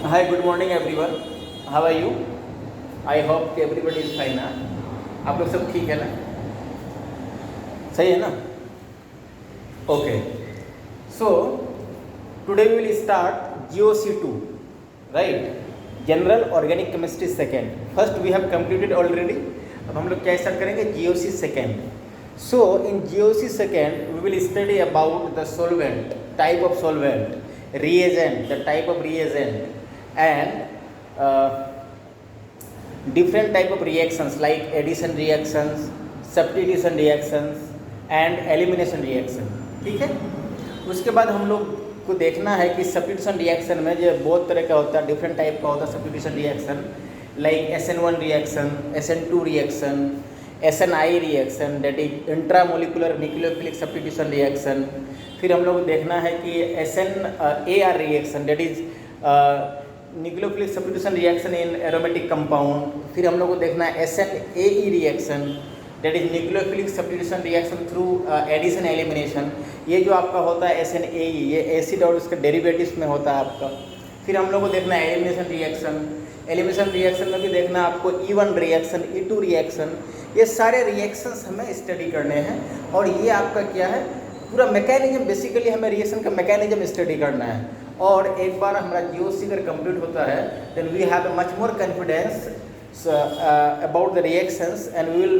Hi, good morning everyone. How are you? I hope everybody is fine. आप लोग सब ठीक है ना? सही है ना? Okay. So today we will start GOC2, right? General Organic Chemistry second. First we have completed already. अब हम लोग क्या start करेंगे? GOC second. So in GOC second we will study about the solvent, type of solvent, reagent, the type of reagent, and different type of reactions like addition reactions, substitution reactions and elimination reaction. ठीक है. उसके बाद हम लोग को देखना है कि सब्स्टिट्यूशन रिएक्शन में जो बहुत तरह का होता है, डिफरेंट टाइप का होता है substitution reaction, like SN1 reaction, SN2 reaction, SNI reaction, that is intramolecular nucleophilic substitution reaction. फिर हम लोग देखना है कि SNAR reaction, that is nucleophilic substitution reaction in aromatic compound. फिर हम लोग को देखना है SNAE reaction, that is nucleophilic substitution reaction through addition elimination. ये जो आपका होता है SNAE, ये एसिड और उसके डेरिवेटिव्स में होता है आपका. फिर हम लोग को देखना है एलिमिनेशन रिएक्शन. एलिमिनेशन रिएक्शन में भी देखना आपको E1 रिएक्शन, E2 रिएक्शन. ये सारे रिएक्शंस हमें स्टडी करने हैं और ये आपका क्या है, पूरा मैकेनिज्म, बेसिकली हमें रिएक्शन का मैकेनिज्म स्टडी करना है. और एक बार हमारा GOC अगर कंप्लीट होता है then we have much more confidence about the reactions and we will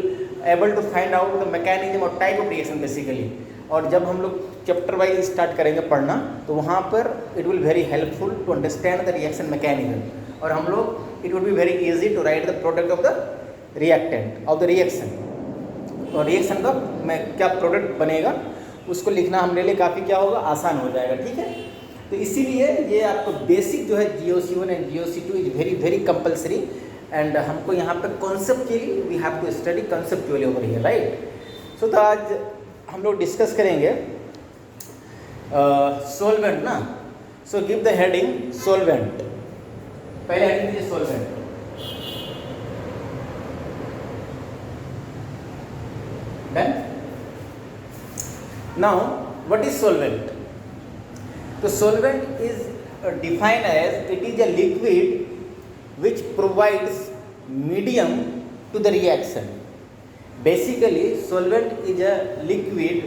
able to find out the mechanism और टाइप ऑफ रिएक्शन बेसिकली. और जब हम लोग चैप्टर वाइज स्टार्ट करेंगे पढ़ना तो वहाँ पर it will very helpful to understand the reaction mechanism. और हम लोग it will be very easy to write the product of the reactant of the reaction. और रिएक्शन का मैं क्या प्रोडक्ट बनेगा उसको लिखना हमारे लिए काफ़ी क्या होगा, आसान हो जाएगा. ठीक है. तो इसीलिए ये आपको बेसिक जो है GOC1 and GOC2 is very very compulsory. And हमको यहाँ पे conceptually we have to study conceptually over here, right. So तो आज हम लोग डिस्कस करेंगे सॉल्वेंट ना. So give the heading solvent. पहले हेडिंग दीजिए solvent. Done. Now what is solvent? तो solvent is defined as it is a liquid which provides medium to the reaction. Basically solvent is a liquid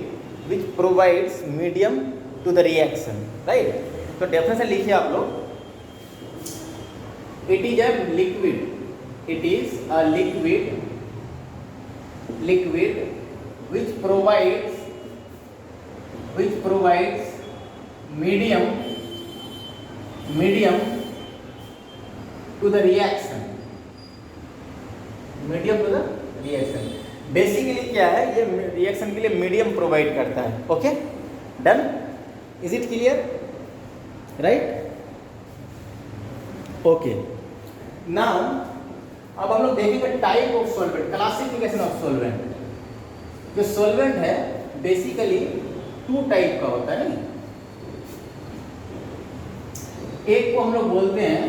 which provides medium to the reaction, right. तो definition लिखिए आप लोग. it is a liquid, it is a liquid which provides medium to the reaction. medium to the reaction basically क्या है, ये reaction के लिए medium provide करता है. Okay. Done. Is it clear, right. Okay. Now अब हम लोग देखेंगे type of solvent, classification of solvent. जो सॉल्वेंट है बेसिकली टू टाइप का होता है. एक को हम लोग बोलते हैं,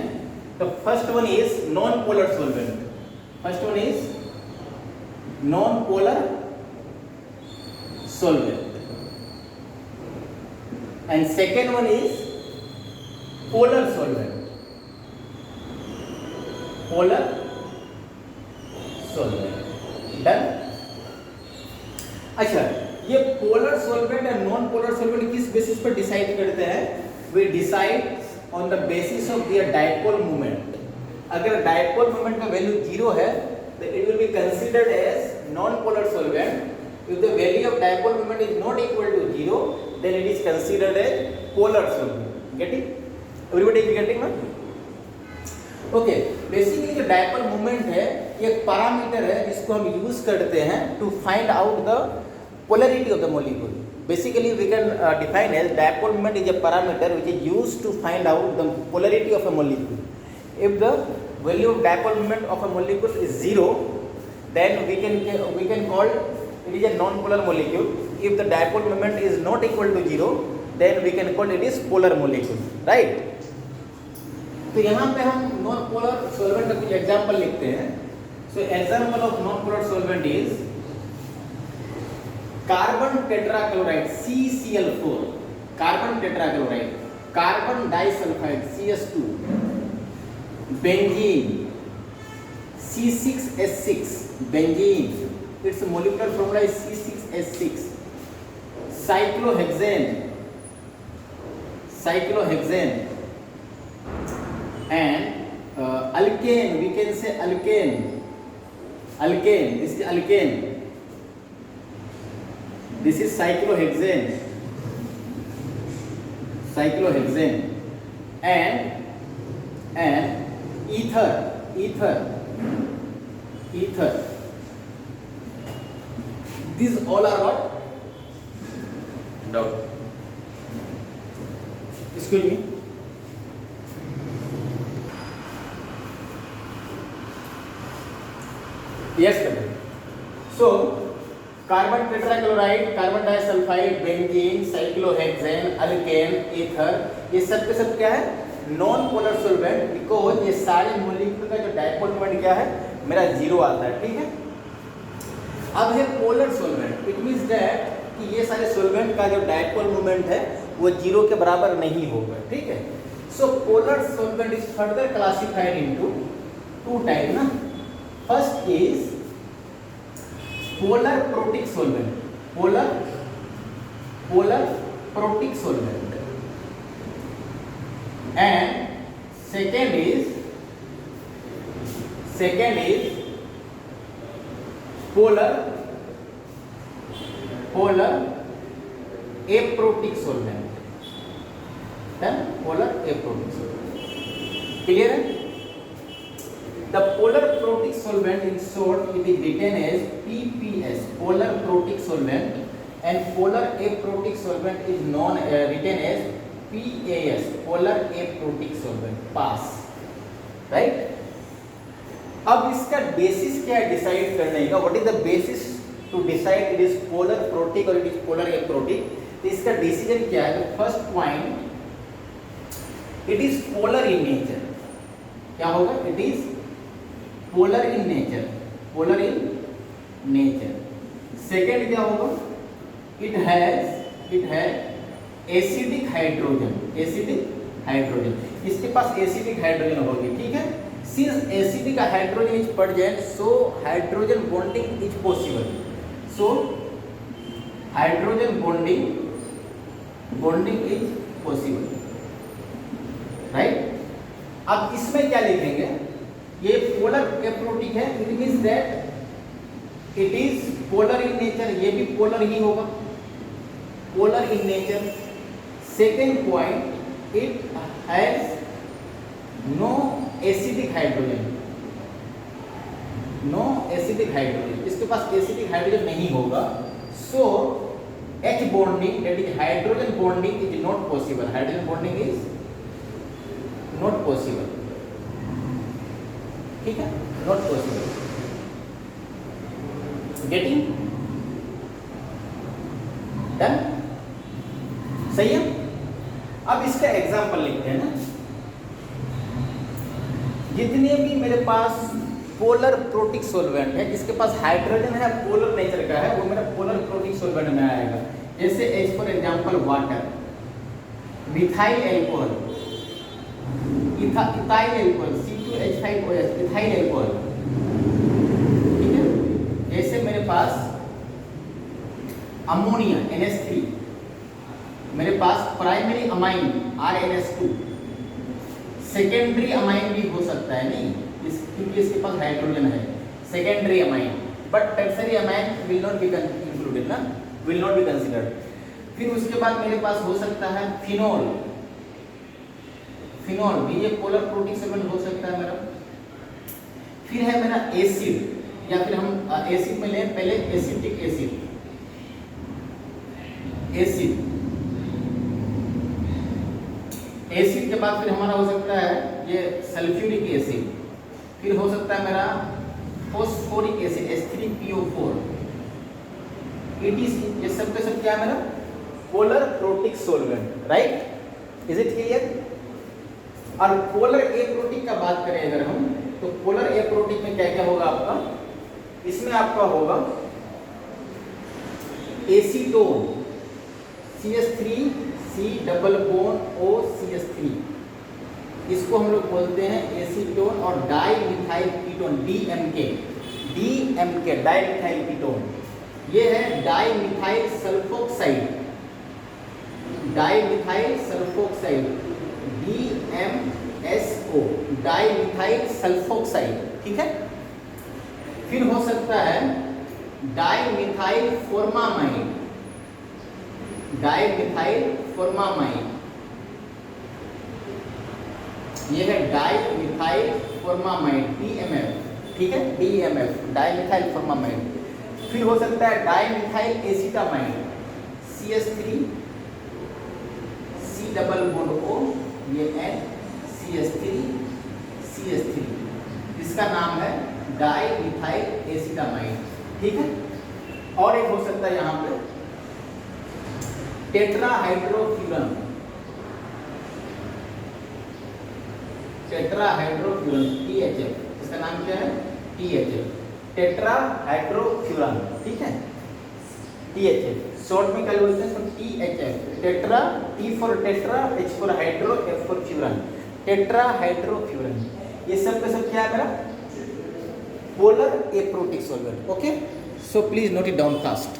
the first one is non polar solvent. First one is non polar solvent and second one is polar solvent. Polar solvent. Done. अच्छा, ये पोलर सॉल्वेंट और नॉन पोलर सॉल्वेंट किस बेसिस पर डिसाइड करते हैं? We decide on the basis of their dipole moment. अगर dipole moment का value 0 है तो it will be considered as non-polar solvent. If the value of dipole moment is not equal to 0, then it is considered as polar solvent. Getting? Everybody is getting ना? Okay. Basically जो dipole moment है ये एक parameter है जिसको हम use करते हैं to find out the polarity of the molecule. Basically we can define as dipole moment is a parameter which is used to find out the polarity of a molecule. If the value of dipole moment of a molecule is 0, then we can call it is a non-polar molecule. If the dipole moment is not equal to 0, then we can call it is polar molecule, right. तो यहाँ पे हम non polar solvent का कुछ example लिखते हैं. So example of non-polar solvent is carbon tetrachloride CCl4, carbon tetrachloride, carbon disulphide CS2, benzene C6H6 benzene, its molecular formula is C6H6. cyclohexane and alkane, we can say alkane, this is alkane, this is cyclohexane and ether, these all are what? Doubt. Excuse me. Yes, sir. So, carbon tetrachloride, carbon disulfide, benzene, cyclohexane, alkane, ether, ये सब के सब क्या है? Non polar solvent, because ये सारे molecule का जो डायपोल मोमेंट क्या है? मेरा जीरो आता है, ठीक है? अब है polar solvent, it means that कि ये सारे सॉल्वेंट का जो डायपोल मोमेंट है वो जीरो के बराबर नहीं होगा, ठीक है? So polar solvent is further classified into two type ना. First is polar protic solvent, polar protic solvent, and second is polar aprotic solvent. Then polar aprotic solvent. Clear है? The polar protic solvent, in short, it is written as PPS, polar protic solvent, and polar aprotic solvent is written as PAS, polar aprotic solvent. Pass, right? अब इसका basis क्या है decide करने का? What is the basis to decide it is polar protic or it is polar aprotic? तो इसका decision क्या है? First point, it is polar in nature. क्या होगा? It is polar in nature. Second क्या होगा? It has acidic hydrogen. इसके पास acidic hydrogen होगी, ठीक है? Since acidic hydrogen is present, so hydrogen bonding is possible. So hydrogen bonding is possible, right? अब इसमें क्या लिखेंगे? ये पोलर एप्रोटिक है, it means that it is polar in nature, ये भी पोलर ही होगा, polar in nature. Second point, it has no acidic hydrogen, इसके पास एसिडिक हाइड्रोजन नहीं होगा. सो H bonding, that is hydrogen bonding, is not possible. Hydrogen bonding is not possible. ठीक है? Not possible. Getting? Done? सही है? अब इसका एग्जाम्पल लिखते हैं ना. जितने भी मेरे पास पोलर प्रोटिक सॉल्वेंट है, जिसके पास हाइड्रोजन है, पोलर नेचर का है, वो मेरा पोलर प्रोटिक सॉल्वेंट में आएगा. जैसे as for example water, methyl alcohol, ethyl alcohol, C2H5OH, ethyl alcohol, ठीक है? जैसे मेरे पास अमोनिया NH3, मेरे पास primary amine RNS2, secondary amine भी हो सकता है, नहीं क्योंकि इसके पास हाइड्रोजन है, secondary amine, but tertiary amine will not be included ना, विल नॉट बी कंसिडर्ड. फिर उसके बाद मेरे पास हो सकता है फिनोल भी ये पोलर प्रोटिक सॉल्वेंट हो सकता है मेरा. फिर है मेरा एसिड, या फिर हम एसिड में लें पहले एसिटिक एसिड के बाद फिर हमारा हो सकता है ये सल्फ्यूरिक एसिड, फिर हो सकता है मेरा phosphoric acid H3PO4. It is, ये सब के सब क्या है मेरा polar protic solvent, right? Is it clear? और पोलर एप्रोटिक का बात करें अगर हम, तो पोलर एप्रोटिक में क्या क्या होगा आपका? इसमें आपका होगा acetone CH3 C double bond O CH3, इसको हम लोग बोलते हैं एसीटोन और di methyl ketone, DMK, di methyl ketone. ये है di methyl sulphoxide, di methyl sulphoxide, DMSO, di methyl sulphoxide, ठीक है। फिर हो सकता है di methyl formamide, di methyl formamide, ये है डाई मिथाइल फॉर्मामाइड, DMF, ठीक है, DMF, डाई मिथाइल फॉर्मामाइड। फिर हो सकता है di methyl acetamide, CH3, C double bond O, ये N, CH3, इसका नाम है डाई मिथाइल एसिटामाइड, ठीक है। और एक हो सकता है यहाँ पे टेट्राहाइड्रोफ्यूरन, THF, इसका नाम क्या है, THF, टेट्राहाइड्रोफ्यूरन, ठीक है, THF, शॉर्ट में क्या बोलते हैं, THF, tetra, T for tetra, H for hydro, F for furan, tetrahydrofuran. ये सब का सब क्या है मेरा, polar aprotic solvent, okay. So please note it down fast.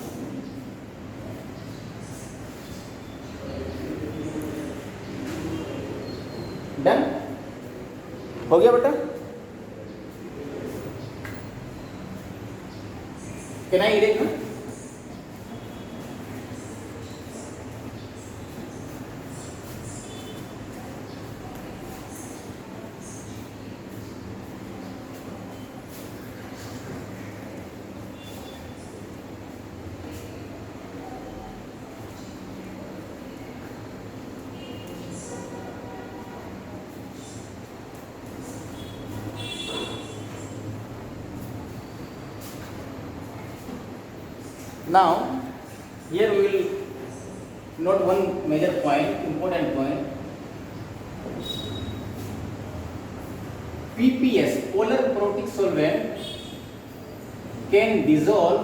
Done, हो गया बेटा? कैन आई इरेज ना? Now, here we will note one major point, important point. PPS, polar protic solvent, can dissolve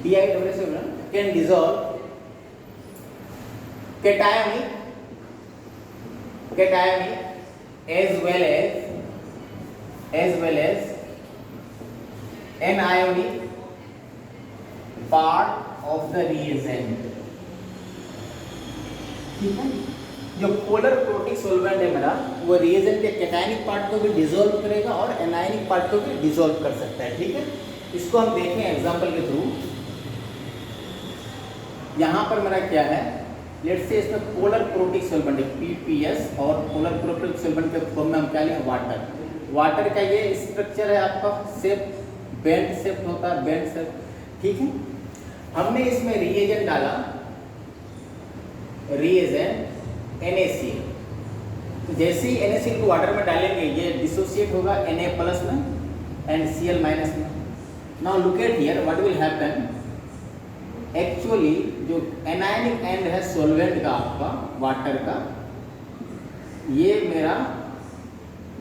DIWS can dissolve cationic as well as anionic part of the reagent, ठीक है। जो polar protic solvent है मेरा, वो reagent के cationic part को भी dissolve करेगा और एनायनिक पार्ट को भी डिसॉल्व कर सकता है, ठीक है। इसको हम देखें एग्जांपल के थ्रू। यहाँ पर मेरा क्या है, लेट्स से इसमें पोलर प्रोटिक सॉल्वेंट है PPS, और पोलर प्रोटिक सॉल्वेंट के फॉर्म में हम क्या लेंगे, वाटर का ये स्ट्रक्चर है आपका, शेप बेंड शेप होता है, बेंड शेप, ठीक है। हमने इसमें रिएजेंट डाला, रिएजेंट NaCl, तो जैसे ही NaCl को वाटर में डालेंगे ये डिसोसिएट होगा Na+ में एंड Cl- में। Now look at here, what will happen, actually जो एनायनिक एंड है सॉल्वेंट का आपका, वाटर का, ये मेरा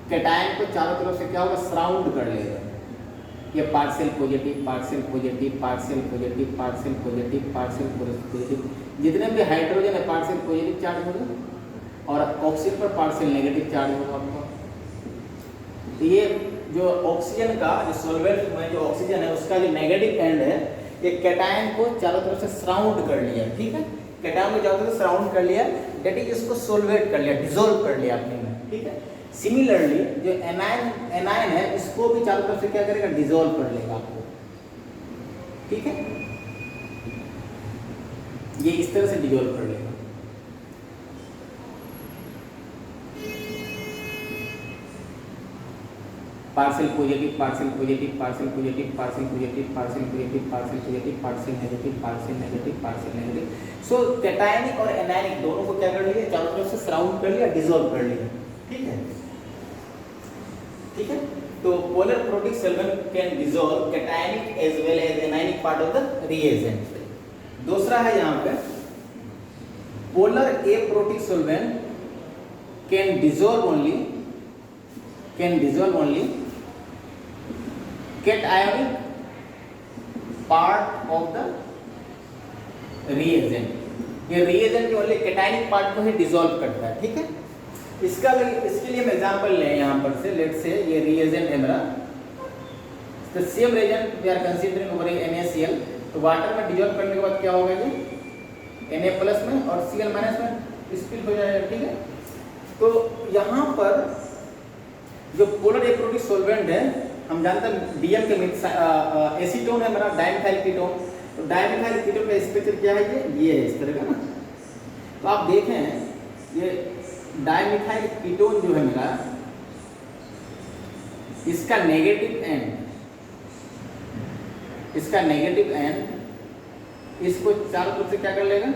कैटायन को चारों तरफ से क्या होगा, सराउंड कर लेगा। ये partial positive, partial positive, partial positive, partial positive, partial positive, जितने भी हाइड्रोजन है पार्शियल पॉजिटिव चार्ज होगा, और ऑक्सीजन पर पार्शियल नेगेटिव चार्ज होगा आपका। तो ये जो ऑक्सीजन का, जो सॉल्वेंट में जो ऑक्सीजन है उसका जो नेगेटिव एंड है, ये कैटायन को चारों तरफ से सराउंड कर लिया, ठीक है। कैटायन को चारों तरफ से सराउंड कर लिया, दैट इज इसको सोलवेट कर लिया, डिसॉल्व कर लिया अपने में, ठीक है। सिमिलरली जो एनायन है, इसको भी चारों तरफ से क्या करेगा, डिसॉल्व कर लेगा आपको, ठीक है। ये इस तरह से डिसॉल्व कर लेगा। Partial positive, partial positive, partial positive, partial positive, partial positive, partial positive, partial negative, partial negative, partial negative. So cationic और एनायनिक दोनों को क्या कर लिया, चारों तरफ से सराउंड कर लिया, डिसॉल्व कर लिया, ठीक है, ठीक है। तो polar protic solvent can dissolve cationic as well as anionic part of the reagent. दूसरा है यहाँ पे, polar aprotic solvent can dissolve only cationic part of the reagent. ये रीएजेंट ओनली कैटायनिक पार्ट को ही डिसॉल्व करता है, ठीक है। इसके लिए हम एग्जांपल लें यहाँ पर से, लेट्स से ये रीएजेंट है मेरा, the same reagent we are considering over NaCl। तो वाटर में डिसॉल्व करने के बाद क्या होगा, ये Na प्लस में और Cl माइनस में स्पिल हो जाएगा, ठीक है। तो यहाँ पर जो पोलर इलेक्ट्रोलिटिक सॉल्वेंट है, हम जानते हैं DM के मिक्स एसीटोन है मेरा, डाइमिथाइल कीटोन। तो डाइमिथाइल कीटोन का स्ट्रक्चर क्या है, ये है इस तरह का ना। तो आप देखें ये डाइमिथाइल कीटोन जो है मेरा, इसका नेगेटिव एंड इसको चारों तरफ से क्या कर लेगा,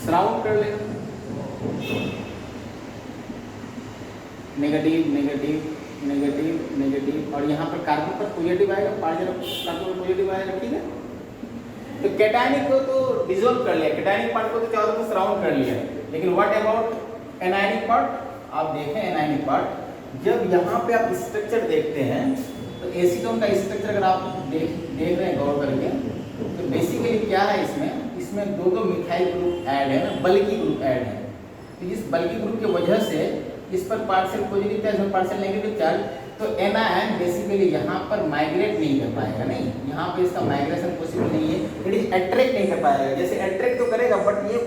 सराउंड कर लेगा, नेगेटिव नेगेटिव नेगेटिव नेगेटिव, और यहाँ पर कार्बन पर पॉजिटिव आएगा, कार्बन पर पॉजिटिव आएगा, ठीक है। तो कैटायनिक को तो डिसॉल्व कर लिया, कैटायनिक पार्ट को तो चारों तरफ सराउंड कर लिया, लेकिन व्हाट अबाउट एनायनिक पार्ट। आप देखें एनायनिक पार्ट, जब यहाँ पे आप स्ट्रक्चर देखते हैं तो एसीटोन का स्ट्रक्चर अगर आप देख रहे हैं गौर करके, तो बेसिकली क्या है, इसमें दो मिथाइल ग्रुप ऐड है ना, बल्कि ग्रुप ऐड है। तो इस बल्कि ग्रुप की वजह से इस पर पार्शियल पॉजिटिव चार्ज और पार्शियल नेगेटिव चार्ज, तो एनायन बेसिकली यहाँ पर माइग्रेट नहीं कर पाएगा, नहीं, यहाँ पे इसका माइग्रेशन पॉसिबल नहीं है, इट इज अट्रैक्ट नहीं कर पाएगा। जैसे अट्रैक्ट तो करेगा बट ये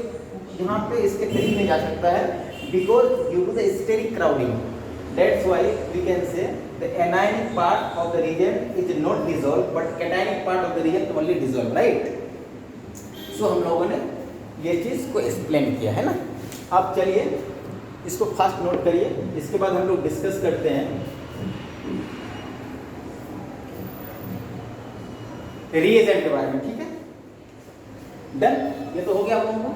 यहाँ पे इसके करीब नहीं जा सकता है, because due to the steric crowding. That's why we can say the anionic part of the region is not dissolve but cationic part of the region only dissolve, right. So हम लोगों ने ये चीज़ को एक्सप्लेन किया है ना। अब चलिए इसको फास्ट नोट करिए, इसके बाद हम लोग डिस्कस करते हैं रीएजेंट के बारे में, ठीक है। डन, ये तो हो गया आप लोगों को।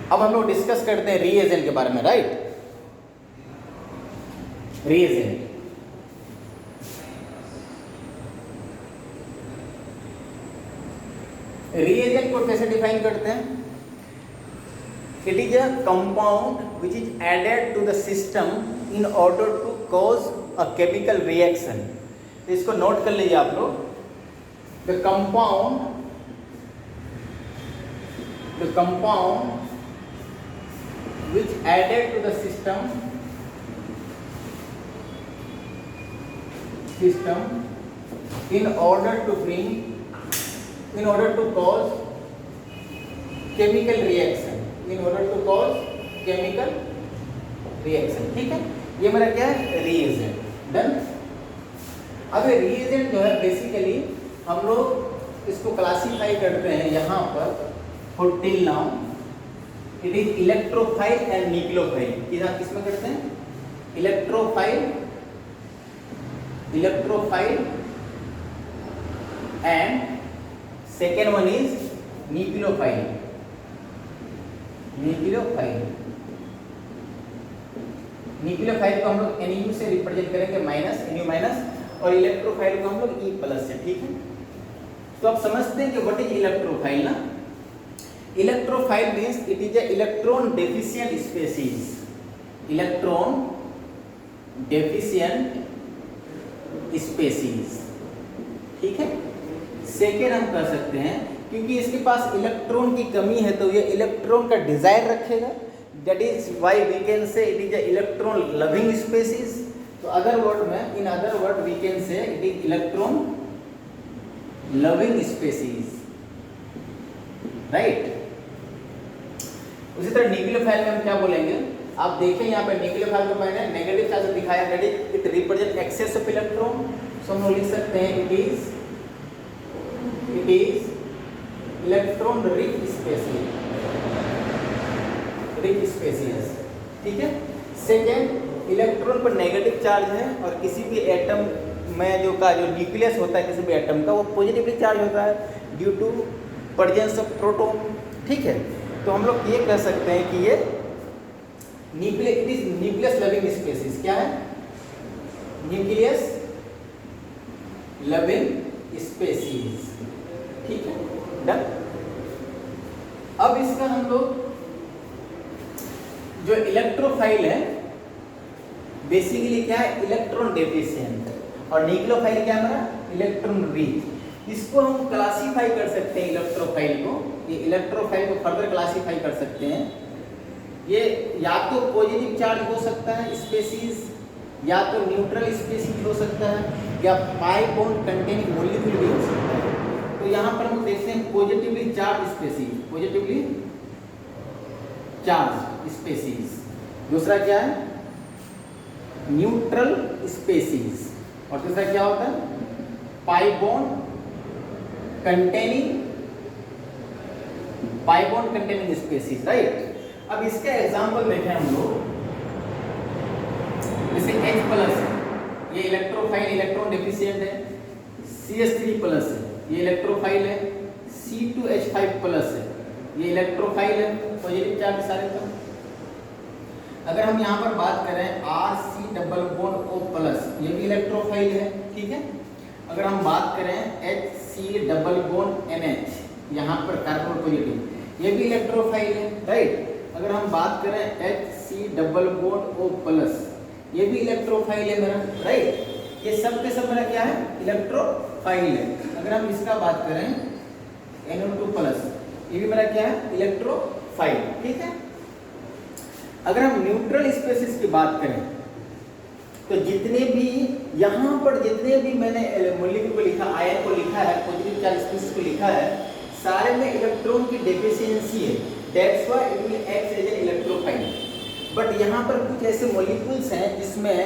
अब हम लोग डिस्कस करते हैं रीएजेंट के बारे में, राइट। रीएजेंट, रीएजेंट को कैसे डिफाइन करते हैं, it is a compound which is added to the system in order to cause a chemical reaction. तो इसको नोट कर लीजिए आप लोग, the compound which added to the system in order to cause chemical reaction, ठीक है। ये मेरा क्या है, रीएजेंट। डन। अब ये रीएजेंट जो है बेसिकली हम लोग इसको क्लासीफाई करते हैं यहाँ पर, for till now it is electrophile and nucleophile. किसमें करते हैं, electrophile and second one is nucleophile. Nucleophile को हम लोग NU से रिप्रेजेंट करेंगे, NU माइनस, और इलेक्ट्रोफाइल को हम लोग E प्लस से, ठीक है। तो आप समझते हैं कि व्हाट इज इलेक्ट्रोफाइल ना। Electrophile means it is a electron deficient species, ठीक है। सेकेंड हम कर सकते हैं, क्योंकि इसके पास इलेक्ट्रॉन की कमी है तो ये इलेक्ट्रॉन का डिजायर रखेगा, that is why we can say it is a electron loving species. तो in other word we can say it is electron loving species, right. उसी तरह न्यूक्लियोफाइल में हम क्या बोलेंगे, आप देखें यहाँ पे न्यूक्लियोफाइल को मैंने नेगेटिव चार्ज दिखाया, that is it represent excess of electron. So हम लोग लिख सकते हैं it is electron rich species, ठीक है। सेकेंड, इलेक्ट्रॉन पर नेगेटिव चार्ज है और किसी भी एटम में जो न्यूक्लियस होता है किसी भी एटम का, वो पॉजिटिवली चार्ज होता है due to presence of proton, ठीक है। तो हम लोग ये कह सकते हैं कि ये न्यूक्लियस लविंग स्पीसीज क्या है, न्यूक्लियस लविंग स्पीसीज, ठीक है। डन। अब इसका हम लोग जो इलेक्ट्रोफाइल है बेसिकली क्या है, इलेक्ट्रॉन डेफिशिएंट, और न्यूक्लियोफाइल क्या है हमारा, इलेक्ट्रॉन रिच। इसको हम क्लासीफाई कर सकते हैं इलेक्ट्रोफाइल को, ये इलेक्ट्रोफाइल को फर्दर क्लासीफाई कर सकते हैं। ये या तो पॉजिटिव चार्ज हो सकता है स्पेसीज, या तो न्यूट्रल स्पेसीज हो सकता है, या पाई बॉन्ड कंटेनिंग मॉलिक्यूल भी हो सकता है। तो यहाँ पर हम देखते हैं positively charge species, positively charge species. दूसरा क्या है, न्यूट्रल स्पेसीज, और तीसरा क्या होता है, pi bond containing species, right. अब इसका एग्जांपल देखें हम लोग, जैसे H+ है, ये इलेक्ट्रोफाइल इलेक्ट्रॉन डेफिशिएंट है, CH3+ है, ये इलेक्ट्रोफाइल है, C2H5+ है, ये इलेक्ट्रोफाइल है, पॉजिटिव चार्ज सारे का। अगर हम यहाँ पर बात करें RC+O+, ये भी इलेक्ट्रोफाइल है, ठीक है। अगर हम बात करें HC+NH, यहाँ पर कार्बन पॉजिटिव, ये भी इलेक्ट्रोफाइल है, राइट। अगर हम बात करें HC+O+, ये भी इलेक्ट्रोफाइल है मेरा, राइट। ये सब के सब मेरा क्या है, इलेक्ट्रोफाइल है। अगर हम इसका बात करें NO2+, ये भी मेरा क्या है, इलेक्ट्रोफाइल, ठीक है। अगर हम न्यूट्रल स्पेसीज की बात करें तो जितने भी यहाँ पर जितने भी मैंने मॉलिक्यूल को लिखा, आयन को लिखा है, पॉजिटिव चार्ज स्पेसीज को लिखा है, सारे में इलेक्ट्रॉन की डेफिशिएंसी है, that's why it will act as an electrophile. But यहाँ पर कुछ ऐसे मॉलिक्यूल्स हैं जिसमें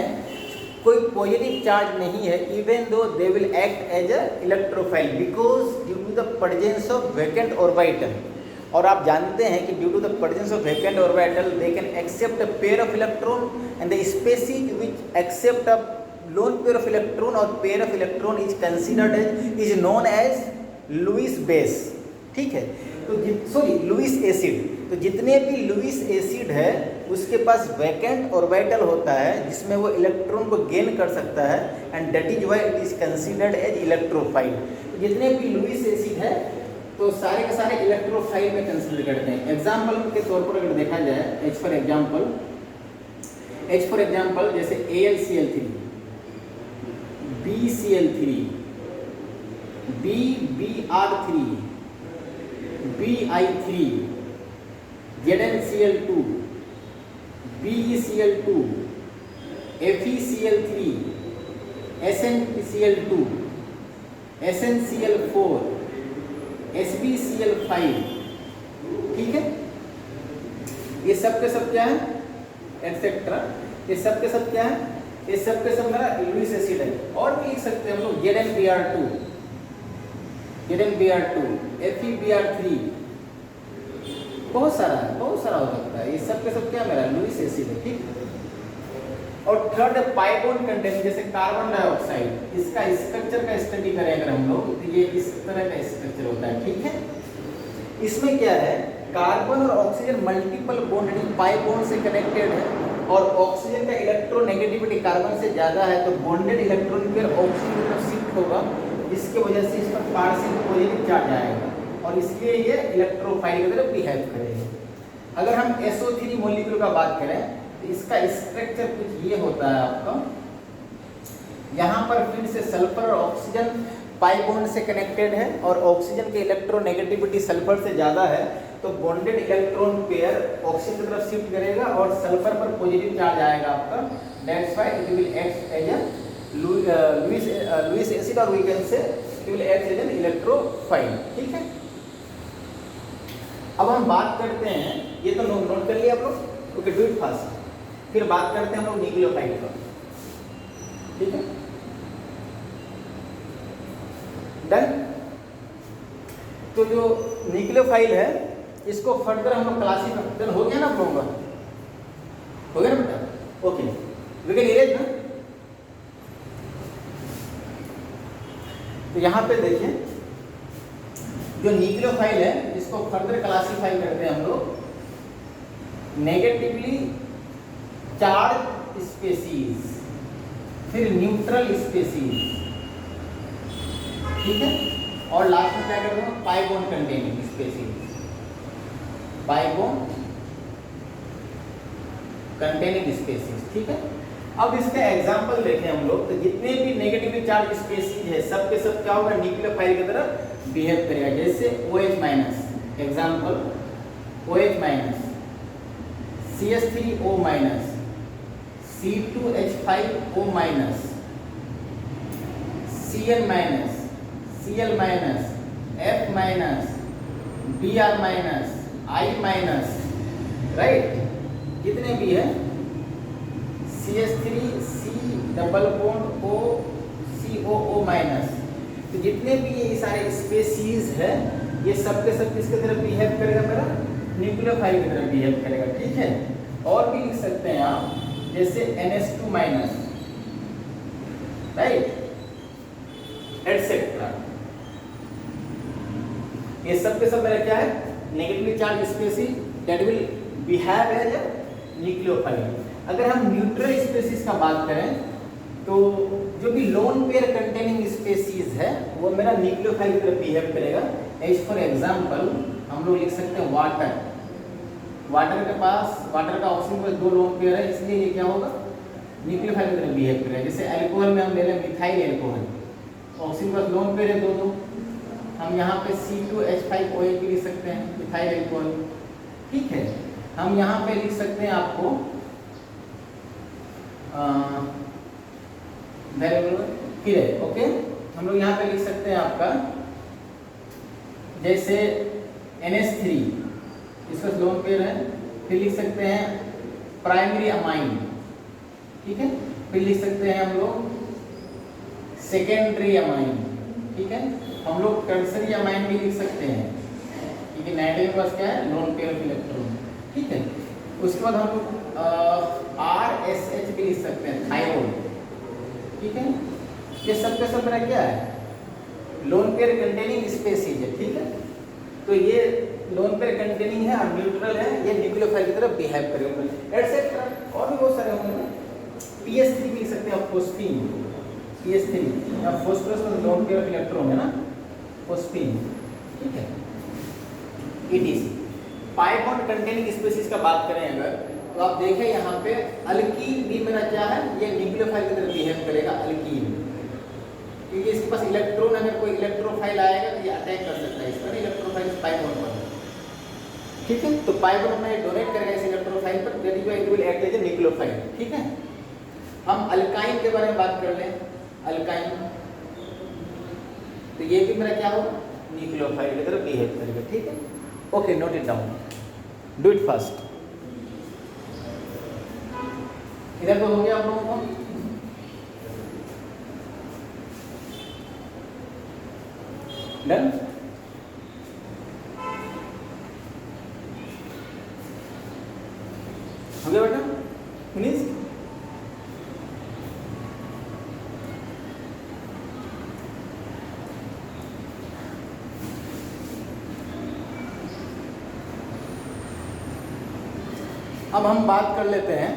कोई पॉजिटिव चार्ज नहीं है, even though they will act as a electrophile because due to the presence of vacant orbital. और आप जानते हैं कि due to the presence of vacant orbital they can accept a pair of electron, and the species which accept a lone pair of electron और pair of electron is considered as, is known as Lewis base, ठीक है। तो sorry Lewis acid, तो जितने भी Lewis acid है उसके पास vacant orbital होता है जिसमें वो इलेक्ट्रॉन को गेन कर सकता है, and that is why it is considered as electrophile. जितने भी लुईस एसिड है तो सारे के सारे इलेक्ट्रोफाइल में कंसीडर करते हैं। एग्जाम्पल के तौर पर अगर देखा जाए, H फॉर एग्जाम्पल जैसे AlCl3, BCl3, BBr3, Bi3, ZnCl2, BeCl2, FeCl3, SnCl2, SnCl4, SbCl5, ठीक है। ये सब के सब क्या है, एक्सेट्रा, ये सब के सब क्या है, ये सब के सब मेरा लुईस एसिड है। और भी लिख सकते हैं हम लोग ZnBr2, FeBr3, बहुत सारा हो सकता है। ये सब के सब क्या मेरा लुईस एसिड है, ठीक। और थर्ड पाई बॉन्ड कंटेनिंग, जैसे कार्बन डाइऑक्साइड, इसका स्ट्रक्चर का स्टडी करें अगर हम लोग तो ये इस तरह का स्ट्रक्चर होता है, ठीक है। इसमें क्या है, कार्बन और oxygen multiple bond pi bond से कनेक्टेड है, और ऑक्सीजन का इलेक्ट्रोनेगेटिविटी कार्बन से ज़्यादा है, तो बॉन्डेड इलेक्ट्रॉन पेयर ऑक्सीजन की तरफ शिफ्ट होगा, जिसकी वजह से इस पर पार्शियल पॉजिटिव चार्ज आएगा, और इसलिए ये इलेक्ट्रोफाइल की तरफ बिहेव करेगा। अगर हम SO3 मॉलिक्यूल का बात करें तो इसका स्ट्रक्चर कुछ ये होता है आपका, यहाँ पर फिर से सल्फर और ऑक्सीजन पाई बॉन्ड से कनेक्टेड है, और ऑक्सीजन की इलेक्ट्रोनेगेटिविटी सल्फर से ज़्यादा है, तो बॉन्डेड इलेक्ट्रॉन पेयर ऑक्सीजन की तरफ शिफ्ट करेगा और सल्फर पर पॉजिटिव चार्ज आएगा आपका, that's why it will act as a Lewis acid, और we can say it will act as an electrophile, ठीक है। अब हम बात करते हैं, ये तो नोट कर लिया आप लोग, ओके डू इट फास्ट। फिर बात करते हैं हम लोग न्यूक्लियोफाइल पर, ठीक है, डन। तो जो न्यूक्लियोफाइल है इसको फर्दर हम लोग क्लासिफाई हो गया ना, आप लोगों का हो गया ना बेटा, ओके वी कैन इरेज ना। तो यहाँ पे देखिए जो न्यूक्लियोफाइल है इसको फर्दर क्लासिफाई करते हैं हम लोग नेगेटिवली चार्ज स्पेसीज, फिर न्यूट्रल स्पेसीज, ठीक है, और लास्ट में क्या करते हैं pi bond containing species, pi bond containing species, ठीक है। अब इसका एग्जांपल देखें हम लोग, तो जितने भी नेगेटिवली चार्ज स्पेसीज है सब के सब क्या होगा, न्यूक्लियोफाइल की तरह बिहेव करेगा। जैसे OH minus, example OH minus, CH3O minus, C2H5O minus, Cl minus, Cl minus, F minus, Br minus, I minus, right, कितने भी है, CH3 C double bond O COO minus, तो जितने भी ये सारे स्पेसीज है ये सब के सब किसकी तरह बिहेव करेगा, मेरा न्यूक्लियोफाइल की तरह बिहेव करेगा, ठीक है। और भी लिख सकते हैं आप, जैसे NH2 माइनस, राइट, एटसेट्रा, ये सब के सब मेरा क्या है, negatively charge species that will behave as a nucleophile. अगर हम न्यूट्रल स्पेसीज का बात करें तो जो भी लोन पेयर कंटेनिंग स्पेसीज है वो मेरा न्यूक्लियोफाइल की तरह बिहेव करेगा। एज फॉर एग्जांपल हम लोग लिख सकते हैं वाटर, वाटर के पास, वाटर का ऑक्सीजन में 2 लोन पेयर है, इसलिए ये क्या होगा, न्यूक्लियोफाइल की तरह बिहेव करेगा। जैसे अल्कोहल में हम ले लें मिथाइल अल्कोहल, ऑक्सीजन के पास लोन पेयर है 2, हम यहाँ पे C2H5OH भी लिख सकते हैं, मिथाइल अल्कोहल, ठीक है। हम यहाँ पे लिख सकते हैं आपको वेरिएबल, ओके, हम लोग यहाँ पे लिख सकते हैं आपका जैसे NH3, इसका लोन पेयर है, फिर लिख सकते हैं प्राइमरी अमाइन, ठीक है, फिर लिख सकते हैं हम लोग सेकेंडरी अमाइन, ठीक है, हम लोग टर्सरी अमाइन भी लिख सकते हैं क्योंकि नाइट्रोजन के पास क्या है, लोन पेयर ऑफ इलेक्ट्रॉन, ठीक है। उसके बाद हम लोग RSH भी लिख सकते हैं, थायरोइड, ठीक है। ये सब का सब मेरा क्या है, लोन पेयर कंटेनिंग स्पेसीज है, ठीक है। तो ये लोन पेयर कंटेनिंग है और न्यूट्रल है, ये न्यूक्लियोफाइल की तरह बिहेव करेगा, एटसेट्रा। और भी बहुत सारे होंगे, PS3 भी लिख सकते हैं, फोस्फीन, PS3 या फोस्फोरस में लोन पेयर ऑफ इलेक्ट्रॉन है ना, फोस्फीन, ठीक है। ETC pi bond containing species का बात करें अगर, तो आप देखें यहाँ पे अल्कीन भी मेरा क्या है, ये न्यूक्लियोफाइल की तरह बिहेव करेगा, अल्कीन, क्योंकि इसके पास इलेक्ट्रॉन, अगर कोई इलेक्ट्रोफाइल आएगा तो ये अटैक कर सकता है इस पर, इलेक्ट्रोफाइल पाई बॉन्ड पर, ठीक है। तो पाई बॉन्ड में डोनेट करेगा इस इलेक्ट्रोफाइल पर, that is why it will act as a nucleophile, ठीक है। हम अल्काइन के बारे में बात कर लें, अल्काइन, तो ये भी मेरा क्या होगा, न्यूक्लियोफाइल की तरह बिहेव करेगा, ठीक है। Okay, note it down, do it fast. इधर तो हो गया आप लोगों को, डन। हो गया बेटा, फिनिश। अब हम बात कर लेते हैं,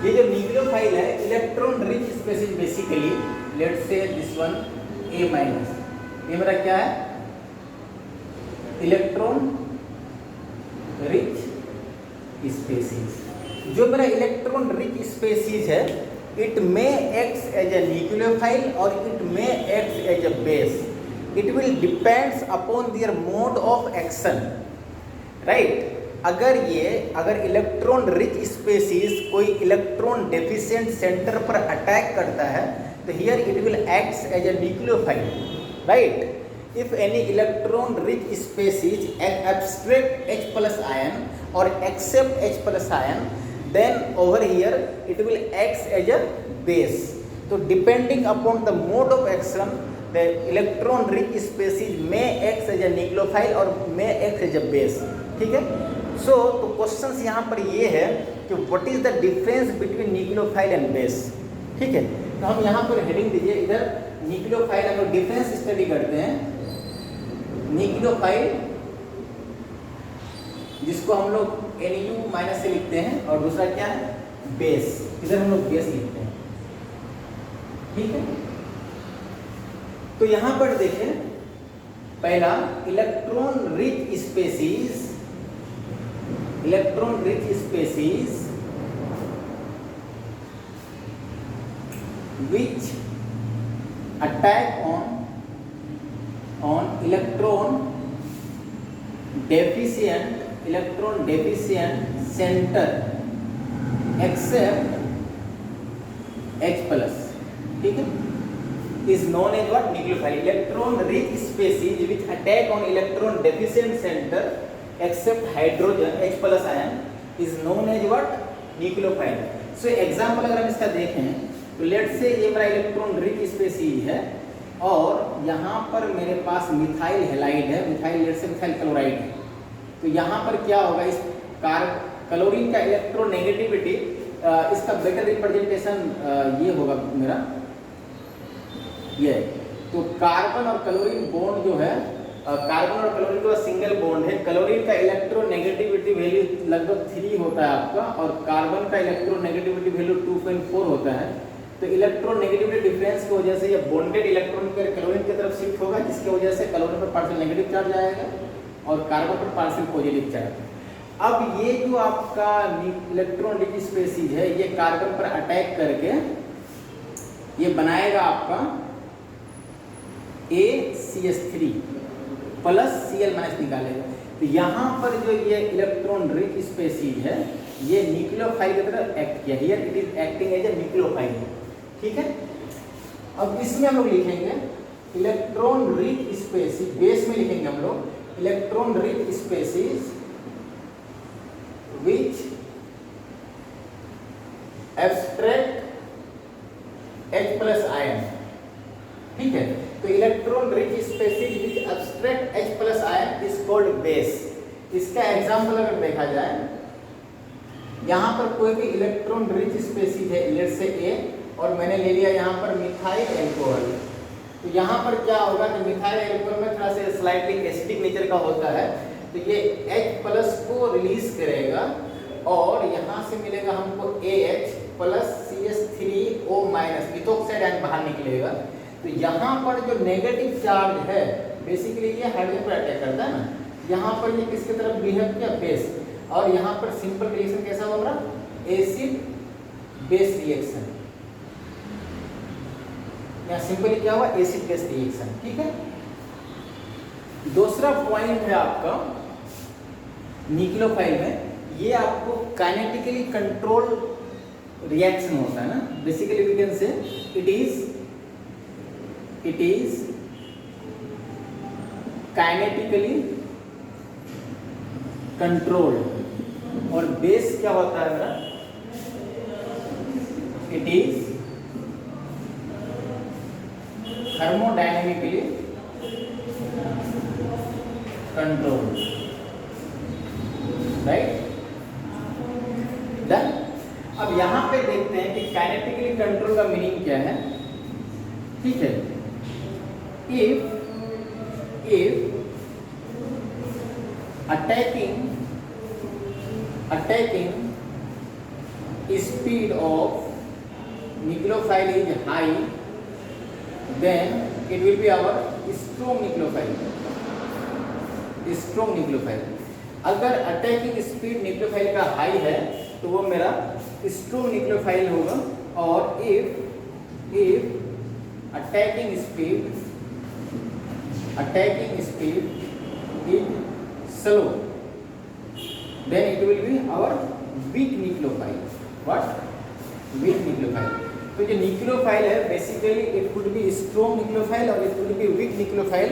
ये जो न्यूक्लियोफाइल है, electron rich species, basically let's say this one A minus, ये मेरा क्या है, इलेक्ट्रॉन रिच स्पेसीज। जो मेरा इलेक्ट्रॉन रिच स्पेसीज है, it may act as a nucleophile और it may act as a base, it will depends upon their mode of action, right. अगर electron rich species कोई इलेक्ट्रॉन डेफिशिएंट सेंटर पर attack करता है तो here it will act as a nucleophile, right. If any electron rich species abstract H plus ion or accept H plus ion, then over here it will act as a base. So depending upon the mode of action, the electron rich species may act as a nucleophile or may act as a base, ठीक है। तो questions यहाँ पर ये है कि what is the difference between nucleophile and base, ठीक है। तो हम यहाँ पर हेडिंग दीजिए, इधर न्यूक्लियोफाइल, अगर डिफरेंस स्टडी करते हैं, न्यूक्लियोफाइल जिसको हम लोग Nu माइनस से लिखते हैं, और दूसरा क्या है, बेस, इधर हम लोग बेस लिखते हैं, ठीक है। तो यहाँ पर देखें, पहला electron rich species electron rich species which attack on electron deficient center except H plus, ठीक है, is known as what? Nucleophile. Electron rich species which attack on electron deficient center except hydrogen H plus ion is known as what? Nucleophile. So example अगर हम इसका देखें तो late से ये मेरा इलेक्ट्रॉन रिच स्पेसीज है और यहाँ पर मेरे पास मिथाइल हैलाइड है, मिथाइल लेट से मिथाइल क्लोराइड है, तो यहाँ पर क्या होगा, इस क्लोरीन का इलेक्ट्रोनेगेटिविटी, इसका बेटर रिप्रेजेंटेशन ये होगा मेरा, ये तो कार्बन और क्लोरीन बॉन्ड जो है, कार्बन और क्लोरीन का सिंगल बॉन्ड है, क्लोरीन का इलेक्ट्रोनेगेटिविटी वैल्यू लगभग 3 होता है आपका और कार्बन का इलेक्ट्रोनेगेटिविटी वैल्यू 2.4 होता है। तो इलेक्ट्रोनेगेटिविटी डिफरेंस की वजह से ये बॉन्डेड इलेक्ट्रॉन क्लोरीन की तरफ शिफ्ट होगा, जिसकी वजह से क्लोरीन पर पार्शियल नेगेटिव चार्ज आएगा और कार्बन पर पार्शियल पॉजिटिव चार्ज। अब ये जो आपका इलेक्ट्रॉन रिच स्पेसीज है ये कार्बन पर अटैक करके ये बनाएगा आपका ACH3 प्लस Cl माइनस निकालेगा। तो यहाँ पर जो ये इलेक्ट्रॉन रिच स्पेसीज है ये न्यूक्लियोफाइल की तरह एक्ट किया, here it is acting as a nucleophile, ठीक है। अब इसमें हम लोग लिखेंगे इलेक्ट्रॉन रिच स्पेसीज, बेस में लिखेंगे हम लोग electron rich species which abstract H plus ion, ठीक है। तो electron rich species which abstract H plus ion is called base। इसका एग्जांपल अगर देखा जाए, यहाँ पर कोई भी इलेक्ट्रॉन रिच स्पेसीज है लेट से A और मैंने ले लिया यहाँ पर मिथाइल अल्कोहल, तो यहाँ पर क्या होगा कि मिथाइल अल्कोहल में थोड़ा सा स्लाइटली एसिडिक नेचर का होता है, तो ये H प्लस को रिलीज करेगा और यहाँ से मिलेगा हमको AH plus CH3O minus, ethoxide ion बाहर निकलेगा। तो यहाँ पर जो नेगेटिव चार्ज है बेसिकली ये हाइड्रोजन पर अटैक करता है ना, यहाँ पर ये किसकी तरफ बिहेव किया, बेस, और यहाँ पर सिंपल रिएक्शन कैसा होगा, एसिड बेस रिएक्शन, यहाँ सिंपली क्या हुआ, एसिड बेस रिएक्शन, ठीक है। दूसरा पॉइंट है आपका न्यूक्लियोफाइल में, ये आपको काइनेटिकली कंट्रोल रिएक्शन होता है ना, basically we can say it is kinetically controlled, और बेस क्या होता है मेरा, it is thermodynamically control, right done. अब यहां पे देखते हैं कि काइनेटिकली कंट्रोल का मीनिंग क्या है, ठीक है। If attacking speed of nucleophile is high, then it will be our strong nucleophile। अगर अटैकिंग स्पीड न्यूक्लियोफाइल का हाई है तो वो मेरा स्ट्रॉन्ग न्यूक्लियोफाइल होगा, और if attacking speed is slow then it will be our weak nucleophile. What? Weak nucleophile. तो जो न्यूक्लियोफाइल है basically it could be strong nucleophile और it could be weak nucleophile.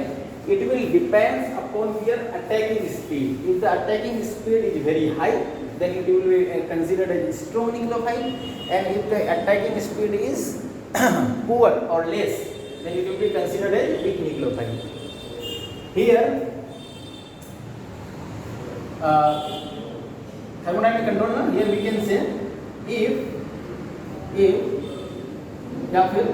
It will depends upon their attacking speed. If the attacking speed is very high, then it will be considered as strong nucleophile, and if the attacking speed is poor or less, then it will be considered as weak nucleophile. Here, thermodynamic control ना, here we can say if या फिर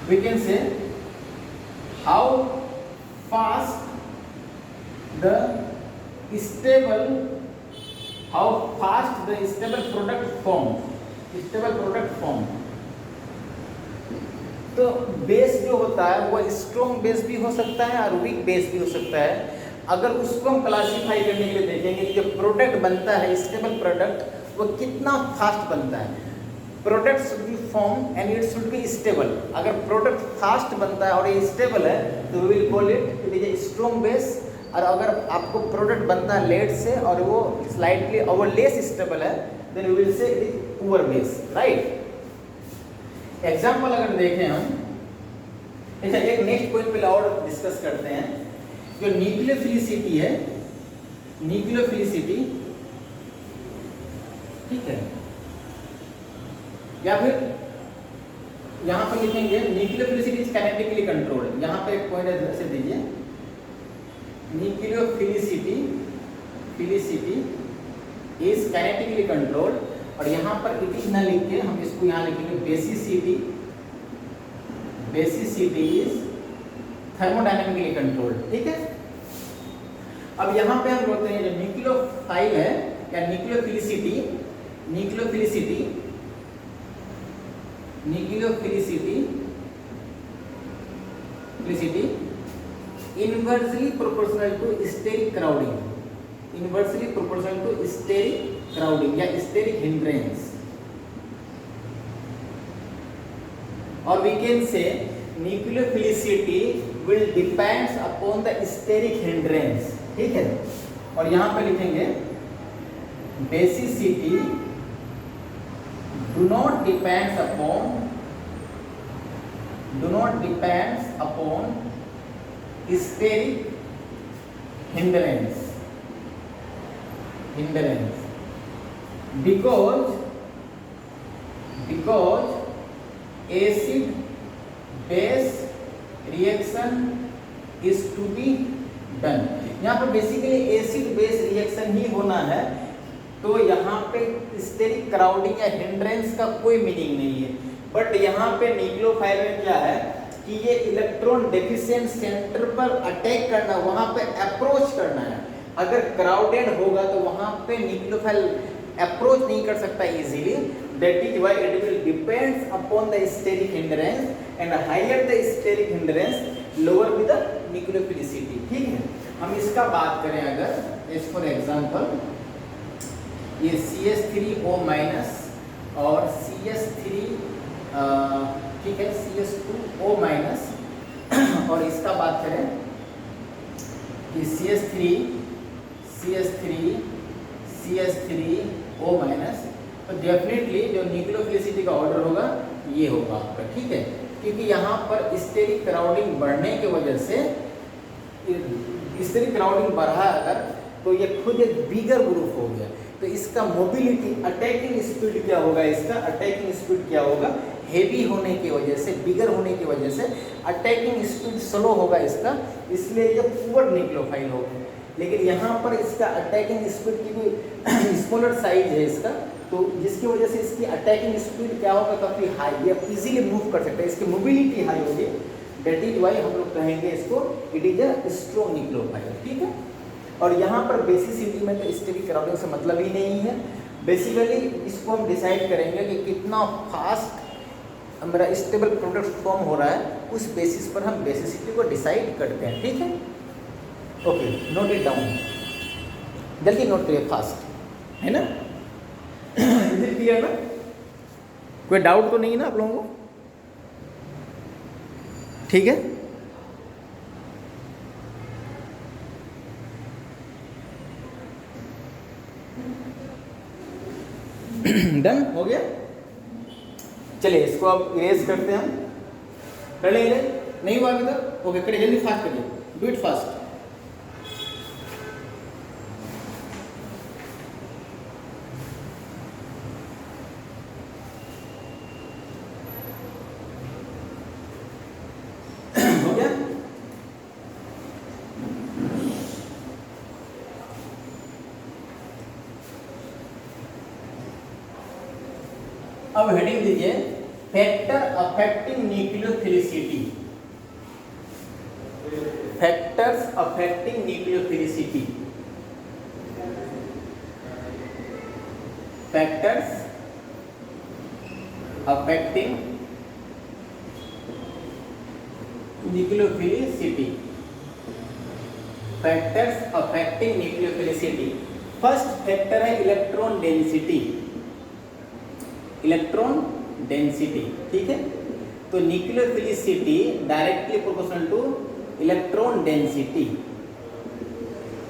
we can say how fast the stable product form तो base जो होता है वो strong base भी हो सकता है और वीक बेस भी हो सकता है। अगर उसको हम क्लासीफाई करने के लिए देखेंगे कि जो प्रोडक्ट बनता है स्टेबल प्रोडक्ट वो कितना फास्ट बनता है। Product should be form and it should be stable. अगर प्रोडक्ट फास्ट बनता है और ये स्टेबल है तो we will call it is a strong base. और अगर आपको प्रोडक्ट बनता है लेट से और वो स्लाइटली और लेस स्टेबल है then we will say it is poor base, right. Example अगर देखें हम, अच्छा एक नेक्स्ट पॉइंट पे और डिस्कस करते हैं। जो न्यूक्लियोफिलिसिटी है, न्यूक्लियोफिलिसिटी, ठीक है, या फिर यहां पर लिखेंगे न्यूक्लियोफिलिसिटी इज काइनेटिकली कंट्रोल्ड। यहां पे एक पॉइंट ऐसे दीजिए, न्यूक्लियोफिलिसिटी इज काइनेटिकली कंट्रोल्ड, और यहां पर इट इज ना लिख के हम इसको यहां लिखेंगे बेसिसिटी इज थर्मोडायनेमिकली कंट्रोल्ड, ठीक है। अब यहाँ पे हम बोलते हैं जो न्यूक्लियोफाइल है या nucleophilicity inversely proportional to steric crowding, या स्टेरिक हिंड्रेंस, और we can say nucleophilicity will depends upon the steric hindrance, ठीक है। और यहां पे लिखेंगे basicity do not depends upon steric hindrance because acid base reaction is to be done. यहाँ पर बेसिकली एसिड बेस रिएक्शन ही होना है, तो यहाँ पे स्टेरिक क्राउडिंग या हिंड्रेंस का कोई मीनिंग नहीं है। बट यहाँ पे न्यूक्लियोफाइल में क्या है कि ये इलेक्ट्रॉन डेफिशिएंट सेंटर पर अटैक करना, वहाँ पे अप्रोच करना है। अगर क्राउडेड होगा तो वहाँ पे न्यूक्लियोफाइल अप्रोच नहीं कर सकता easily, that is why it will depends upon the steric hindrance and higher the steric hindrance lower with the nucleophilicity, ठीक है। हम इसका बात करें अगर इस फॉर एग्जांपल ये CH3O माइनस और CH3 ठीक है CH2O माइनस, और इसका बात करें कि CH3O माइनस, तो डेफिनेटली जो न्यूक्लियोफिलिसिटी का ऑर्डर होगा ये होगा आपका, ठीक है। क्योंकि यहाँ पर स्टेरिक क्राउडिंग बढ़ने की वजह से, स्टेरिक क्राउडिंग बढ़ा अगर तो ये खुद एक बिगर ग्रुप हो गया, तो इसका मोबिलिटी अटैकिंग स्पीड क्या होगा, इसका अटैकिंग स्पीड क्या होगा, हेवी होने की वजह से, बिगर होने की वजह से अटैकिंग स्पीड स्लो होगा इसका, इसलिए ये पुअर न्यूक्लियोफाइल होगा। लेकिन यहाँ पर इसका अटैकिंग स्पीड की कोई स्मॉलर साइज है इसका, तो जिसकी वजह से इसकी अटैकिंग स्पीड क्या होगा, काफ़ी हाई, ये इजीली मूव कर सकता है, इसकी मोबिलिटी हाई होगी। दैट इज वाई हम लोग कहेंगे इसको it is a strong nucleophile, ठीक है। और यहाँ पर बेसिसिटी में तो स्टेरिक क्राउडिंग से मतलब ही नहीं है। बेसिकली इसको हम डिसाइड करेंगे कि कितना फास्ट हमारा स्टेबल प्रोडक्ट फॉर्म हो रहा है, उस बेसिस पर हम बेसिसिटी को डिसाइड करते हैं, ठीक है। ओके, नोट इट डाउन, जल्दी नोट करिए, फास्ट, है ना। इज इट क्लियर ना? कोई डाउट तो नहीं है ना आप लोगों को? ठीक है, डन हो गया। चलिए इसको अब इरेज करते हैं हम, कर लेंगे, नहीं हुआ अभी तक? ओके, करिए जल्दी, फास्ट करिए, डू इट फास्ट। हो गया? अब हेडिंग दीजिए factor affecting nucleophilicity. Factors affecting nucleophilicity, factors affecting nucleophilicity, factors affecting nucleophilicity. First factor है इलेक्ट्रॉन डेंसिटी, इलेक्ट्रॉन डेंसिटी, ठीक है। तो nucleophilicity directly proportional to electron density.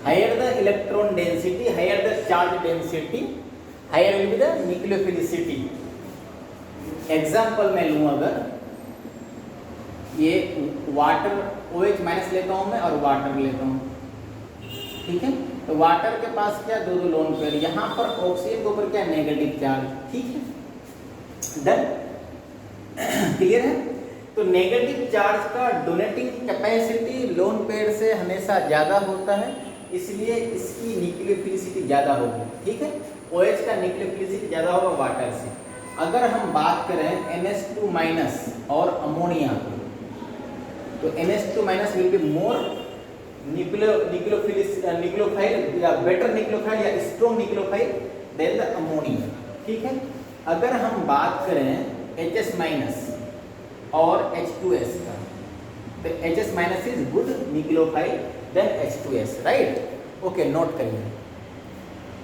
Higher the electron density, higher the charge density, higher will be the nucleophilicity. Example मैं लूँ, अगर ये water OH minus लेता हूँ मैं और वाटर लेता हूँ, ठीक है। तो वाटर के पास क्या दो लोन पेयर, यहाँ पर ऑक्सीजन के ऊपर क्या नेगेटिव चार्ज, ठीक है। डन, क्लियर है। तो नेगेटिव चार्ज का डोनेटिंग कैपेसिटी लोन पेयर से हमेशा ज़्यादा होता है, इसलिए इसकी न्यूक्लियोफिलिसिटी ज़्यादा होगी, ठीक है। OH का न्यूक्लियोफिलिसिटी ज़्यादा होगा वाटर से। अगर हम बात करें NH2 माइनस और अमोनिया, तो NH2 minus will be more nucleophile या बेटर न्यूक्लियोफाइल या strong nucleophile than the ammonia, ठीक है। अगर हम बात करें HS माइनस और H2S का, तो HS minus is good nucleophile than H2S, right. Okay, note करिए।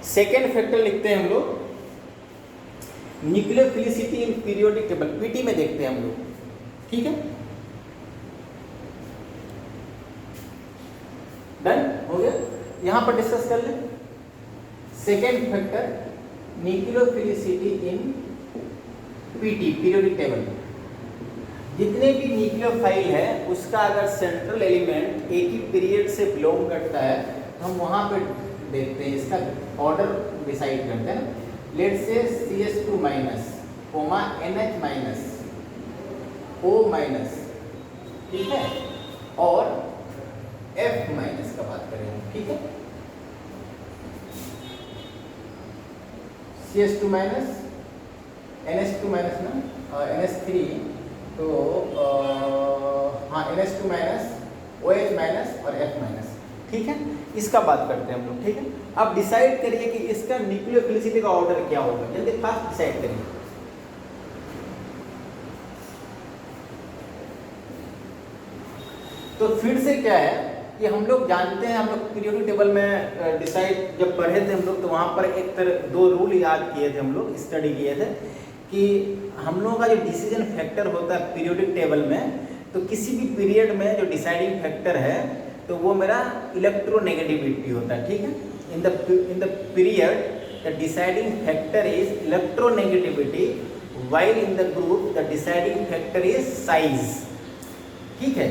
सेकेंड फैक्टर लिखते हैं हम लोग, nucleophilicity in periodic table, PT में देखते हैं हम लोग, ठीक है। डन हो गया, यहां पर डिस्कस कर लें। सेकेंड फैक्टर न्यूक्लियोफिलिसिटी इन PT, पीरियोडिक टेबल। जितने भी न्यूक्लियोफाइल है उसका अगर सेंट्रल एलिमेंट एक ही पीरियड से बिलोंग करता है तो हम वहां पे देखते हैं, इसका ऑर्डर डिसाइड करते हैं ना। Let's say CH2 minus comma NH minus O minus, ठीक है, और F माइनस का बात करें, ठीक है। CH2 माइनस NH2 माइनस ना, NH3, तो हाँ NH2 माइनस OH माइनस और F माइनस, ठीक है। इसका बात करते हैं हम लोग, ठीक है। अब डिसाइड करिए कि इसका न्यूक्लियोफिलिसिटी का ऑर्डर क्या होगा, जल्दी फास्ट डिसाइड करिए। तो फिर से क्या है कि हम लोग जानते हैं, हम लोग पीरियोडिक टेबल में डिसाइड जब पढ़े थे हम लोग, तो वहाँ पर एक तरह दो रूल याद किए थे, हम लोग स्टडी किए थे कि हम लोगों का जो डिसीजन फैक्टर होता है पीरियोडिक टेबल में, तो किसी भी पीरियड में जो डिसाइडिंग फैक्टर है तो वो मेरा इलेक्ट्रोनेगेटिविटी होता है, ठीक है। In the period the deciding factor is electronegativity, while in the group the deciding factor is size, ठीक है।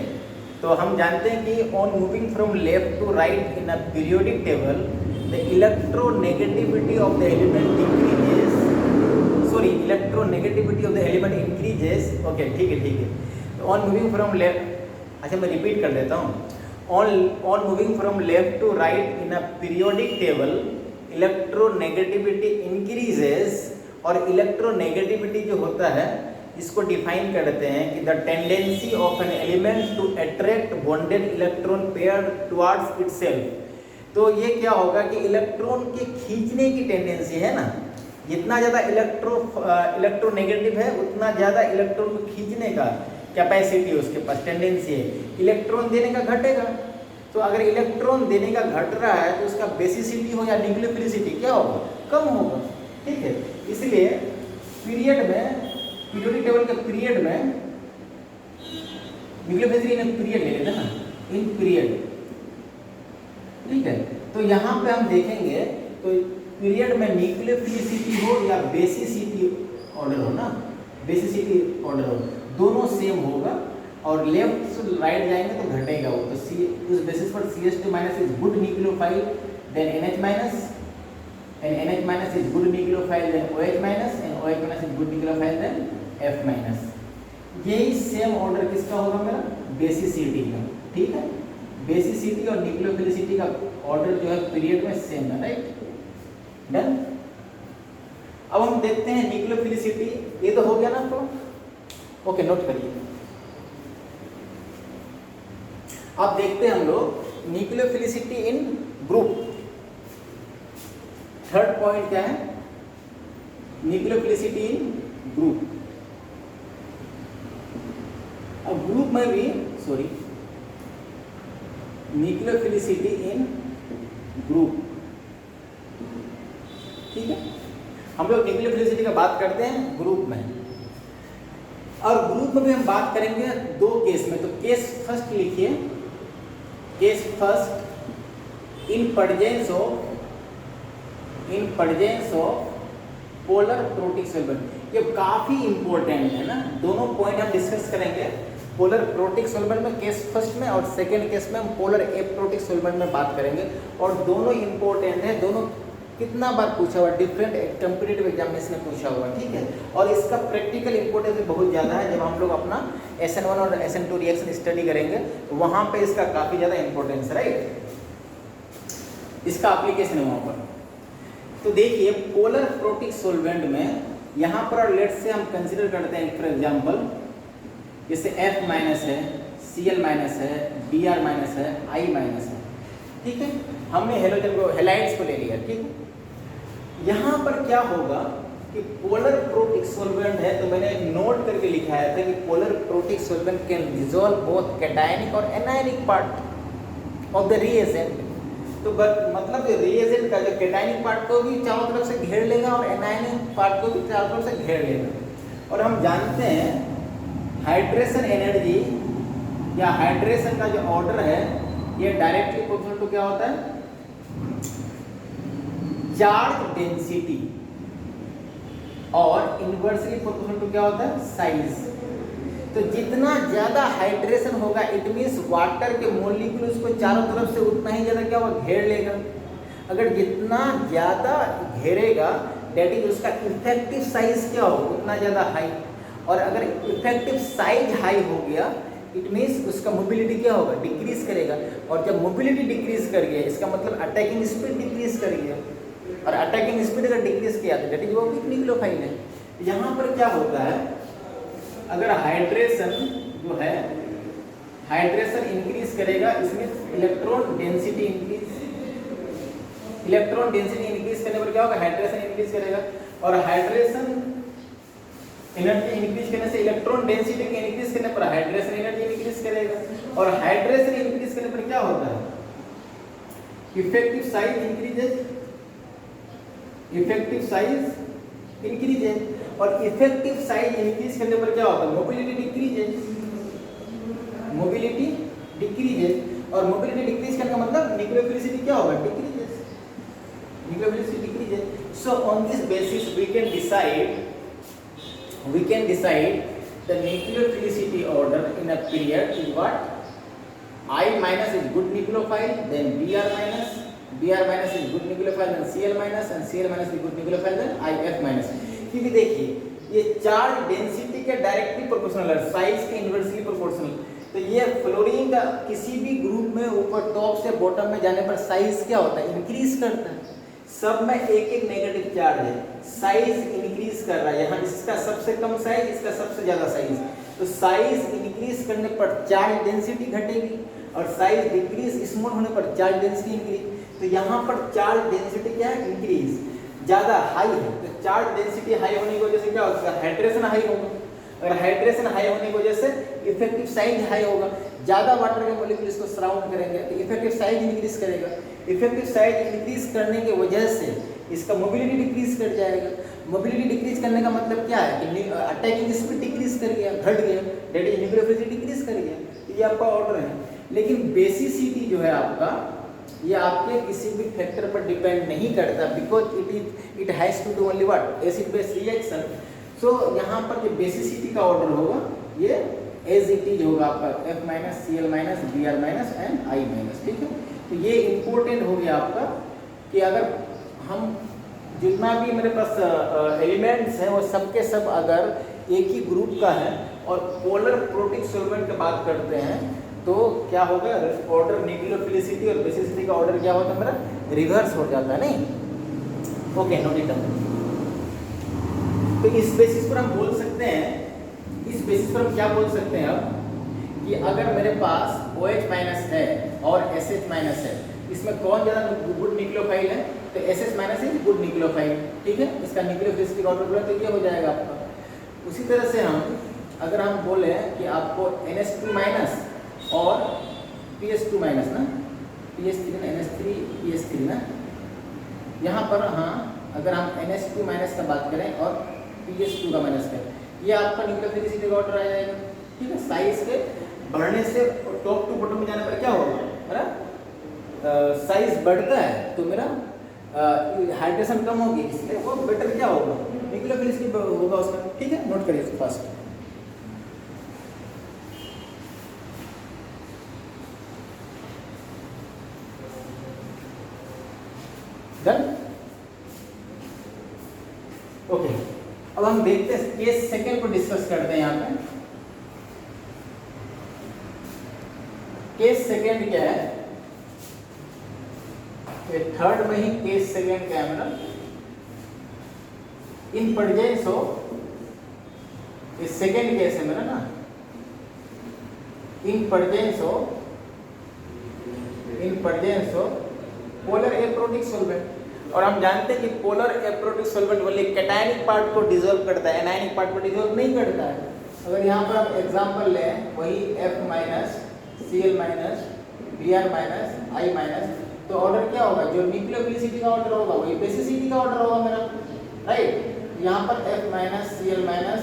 तो हम जानते हैं कि on moving from left to right in a periodic table the electronegativity of the element increases, sorry electronegativity of the element increases, okay ठीक है। तो ऑन मूविंग फ्रॉम लेफ्ट, अच्छा मैं रिपीट कर देता हूँ, on moving from left to right in a periodic table electronegativity increases, और electronegativity जो होता है इसको डिफाइन करते हैं कि the tendency of an element to attract bonded electron pair towards itself. तो ये क्या होगा कि इलेक्ट्रॉन के खींचने की टेंडेंसी है ना, जितना ज़्यादा इलेक्ट्रोनेगेटिव है उतना ज़्यादा इलेक्ट्रॉन को खींचने का कैपेसिटी है उसके पास, टेंडेंसी है। इलेक्ट्रॉन देने का घटेगा, तो अगर इलेक्ट्रॉन देने का घट रहा है तो उसका बेसिसिटी हो या न्यूक्लियोफिलिसिटी क्या होगा, कम होगा, ठीक है। इसलिए पीरियड में, पीरियोडिक टेबल के पीरियड में न्यूक्लियोफिलिसिटी इन पीरियड ले लेते हैं ना, इन पीरियड, ठीक है। तो यहाँ पे हम देखेंगे तो पीरियड में न्यूक्लियोफिलिसिटी हो या बेसिसिटी ऑर्डर हो ना, बेसिसिटी ऑर्डर हो, दोनों सेम होगा, और लेफ्ट से राइट जाएंगे तो घटेगा वो। तो उस बेसिस पर CH2 minus is good nucleophile than NH minus, and NH minus is good nucleophile then OH minus, and OH minus is good nucleophile then F minus। यही सेम ऑर्डर किसका होगा मेरा, बेसिसिटी का, ठीक है। बेसिसिटी और nucleophilicity का order जो है पीरियड में सेम है, राइट, डन। अब हम देखते हैं न्यूक्लियोफिलिसिटी, ये तो हो गया ना आपको, ओके नोट करिए। अब देखते हैं हम लोग न्यूक्लियोफिलिसिटी इन ग्रुप। थर्ड पॉइंट क्या है, न्यूक्लियोफिलिसिटी इन ग्रुप। अब ग्रुप में भी सॉरी, न्यूक्लियोफिलिसिटी इन ग्रुप। ठीक है, हम लोग न्यूक्लियोफिलिसिटी का बात करते हैं ग्रुप में, और ग्रुप में भी हम बात करेंगे दो केस में। तो केस फर्स्ट लिखिए, case first, in presence of polar protic solvent. ये काफ़ी इंपॉर्टेंट है ना, दोनों पॉइंट हम डिस्कस करेंगे पोलर प्रोटिक सॉल्वेंट में केस फर्स्ट में, और सेकेंड केस में हम पोलर एप्रोटिक सॉल्वेंट में बात करेंगे। और दोनों इंपॉर्टेंट है, दोनों कितना बार पूछा हुआ, डिफरेंट कम्पिटिटिव एग्जामिनेशन में पूछा हुआ। ठीक है, और इसका प्रैक्टिकल इंपॉर्टेंस भी बहुत ज़्यादा है। जब हम लोग अपना SN1 और SN2 रिएक्शन स्टडी करेंगे वहाँ पे इसका काफ़ी ज़्यादा इंपॉर्टेंस है, राइट, इसका एप्लीकेशन है वहाँ पर। तो देखिए पोलर प्रोटिक सॉल्वेंट में यहाँ पर लेट्स से हम कंसिडर करते हैं फॉर एग्जांपल, जैसे F- है, Cl- है, Br- है, I- है। ठीक है, हमने हेलोजन को, हेलाइड्स को ले लिया। ठीक है, यहाँ पर क्या होगा कि पोलर प्रोटिक सॉल्वेंट है, तो मैंने नोट करके लिखाया था कि polar protic solvent can dissolve both cationic और anionic part of the reagent. तो मतलब जो रिएजेंट का जो कैटायनिक पार्ट को भी चारों तरफ से घेर लेगा और एनायनिक पार्ट को भी चारों तरफ से घेर लेगा। और हम जानते हैं हाइड्रेशन एनर्जी या हाइड्रेशन का जो ऑर्डर है ये डायरेक्टली प्रोपोर्शनल टू क्या होता है, चार्ज डेंसिटी, और इनवर्सली प्रोपोर्शनल टू क्या होता है, साइज। तो जितना ज़्यादा हाइड्रेशन होगा इट मीन्स वाटर के मॉलिक्यूल्स को चारों तरफ से उतना ही ज़्यादा क्या होगा, घेर लेगा। अगर जितना ज़्यादा घेरेगा डेट इज उसका इफेक्टिव साइज क्या होगा, उतना ज़्यादा हाई। और अगर इफेक्टिव साइज हाई हो गया इट मीन्स उसका मोबिलिटी क्या होगा, डिक्रीज करेगा। और जब मोबिलिटी डिक्रीज कर गया इसका मतलब अटैकिंग स्पीड डिक्रीज कर गया, और अटैकिंग स्पीड अगर डिक्रीज किया तो डेट इज वो वीक न्यूक्लियोफाइल है। यहाँ पर क्या होता है, अगर हाइड्रेशन जो है, हाइड्रेशन इंक्रीज करेगा, इसमें electron density increase, electron density increase करने पर क्या होगा, हाइड्रेशन इंक्रीज करेगा। और हाइड्रेशन एनर्जी इंक्रीज करने से इलेक्ट्रॉन डेंसिटी के इंक्रीज करने पर हाइड्रेशन एनर्जी इंक्रीज करेगा। और हाइड्रेशन इंक्रीज करने पर क्या होता है, effective size increases, effective size increases. और इफेक्टिव साइज इंक्रीज करने पर क्या होता है, मोबिलिटी डिक्रीजेज, मोबिलिटी डिक्रीजेज। और मोबिलिटी डिक्रीज करने का मतलब न्यूक्लियोफिलिसिटी क्या होगा, decreases, nucleophilicity decreases. So on this basis we can decide the nucleophilicity order in a period is what, I- is good nucleophile, then Br- is good nucleophile, then Cl- and Cl- is good nucleophile, then IF-। क्योंकि देखिए ये charge density के directly proportional है, size के inversely proportional. तो ये fluorine का किसी भी ग्रुप में ऊपर टॉप से बॉटम में जाने पर साइज क्या होता है, इंक्रीज करता है। सब में एक एक नेगेटिव चार्ज है, साइज इंक्रीज कर रहा है। यहाँ इसका सबसे कम साइज, इसका सबसे ज़्यादा साइज। तो साइज इंक्रीज करने पर चार्ज डेंसिटी घटेगी, और साइज डिक्रीज स्मॉल होने पर चार्ज डेंसिटी इंक्रीज। तो यहाँ पर चार्ज डेंसिटी क्या है, इंक्रीज, ज़्यादा हाई है। तो चार्ज डेंसिटी हाई होने की वजह से क्या होगा, हाइड्रेशन हाई होगा। अगर हाइड्रेशन हाई होने की वजह से इफेक्टिव साइज हाई होगा, ज़्यादा वाटर के मॉलिक्यूल इसको सराउंड करेंगे तो इफेक्टिव साइज इंक्रीज करेगा। इफेक्टिव साइज इंक्रीज करने की वजह से इसका मोबिलिटी डिक्रीज कर जाएगा। मोबिलिटी डिक्रीज करने का मतलब क्या है कि अटैकिंग स्पीड डिक्रीज कर गया, घट गया, डेट इज न्यूक्लियोफिलिसिटी डिक्रीज कर गया। तो ये आपका ऑर्डर है। लेकिन बेसिसिटी जो है आपका, ये आपके किसी भी फैक्टर पर डिपेंड नहीं करता, because it has to do only what, acid base reaction. So यहाँ पर जो बेसिसिटी का ऑर्डर होगा ये एज इट इज होगा आपका F-, Cl-, Br- and I-। ठीक है, तो ये इम्पोर्टेंट हो गया आपका कि अगर हम जितना भी मेरे पास एलिमेंट्स हैं वो सब के सब अगर एक ही ग्रुप का है और पोलर प्रोटिक सॉल्वेंट की बात करते हैं तो क्या होगा, ऑर्डर न्यूक्लियोफिलिसिटी और बेसिसिटी का ऑर्डर क्या होता है, मेरा रिवर्स हो जाता है। नहीं, ओके, नोट इट डाउन। तो इस बेसिस पर हम बोल सकते हैं, इस बेसिस पर हम क्या बोल सकते हैं अब कि अगर मेरे पास OH- है और SH- है, इसमें कौन ज़्यादा गुड न्यूक्लियोफाइल है, तो SS- इज गुड न्यूक्लियोफाइल। ठीक है, इसका न्यूक्लियोफिलिसिटी का ऑर्डर बोला तो ये हो जाएगा आपका। उसी तरह से हम अगर हम बोले कि आपको NH2- और PS2 माइनस ना, PS3 ना, NH3 PS3 ना, यहाँ पर हाँ अगर हम NH2 माइनस का बात करें और PS2 का माइनस करें, ये आपका न्यूक्लियोफिलिसिटी का ऑर्डर आ जाएगा। ठीक है, साइज के बढ़ने से टॉप टू बॉटम में जाने पर क्या होगा, मेरा साइज बढ़ता है तो मेरा हाइड्रेशन कम होगी, इसलिए वो बेटर क्या होगा, न्यूक्लियोफिलिसिटी होगा उसका। ठीक है, नोट करिए इसको फास्ट। डन। ओके, अब हम देखते हैं केस सेकेंड को डिस्कस करते हैं। यहाँ पे केस सेकेंड क्या है, थर्ड में ही केस सेकेंड क्या है मेरा, इन प्रेजेंस ऑफ, ये सेकेंड केस है मेरा ना, in presence of polar aprotic solvent. और हम जानते हैं कि polar aprotic solvent only cationic part को डिसॉल्व करता है, एनायनिक पार्ट को डिसॉल्व नहीं करता है। अगर यहाँ पर हम एग्जांपल लें वही F minus Cl minus Br minus I minus, तो ऑर्डर क्या होगा, जो न्यूक्लियोफिलिसिटी का ऑर्डर होगा वही बेसिसिटी का ऑर्डर होगा मेरा, राइट। यहाँ पर F minus Cl minus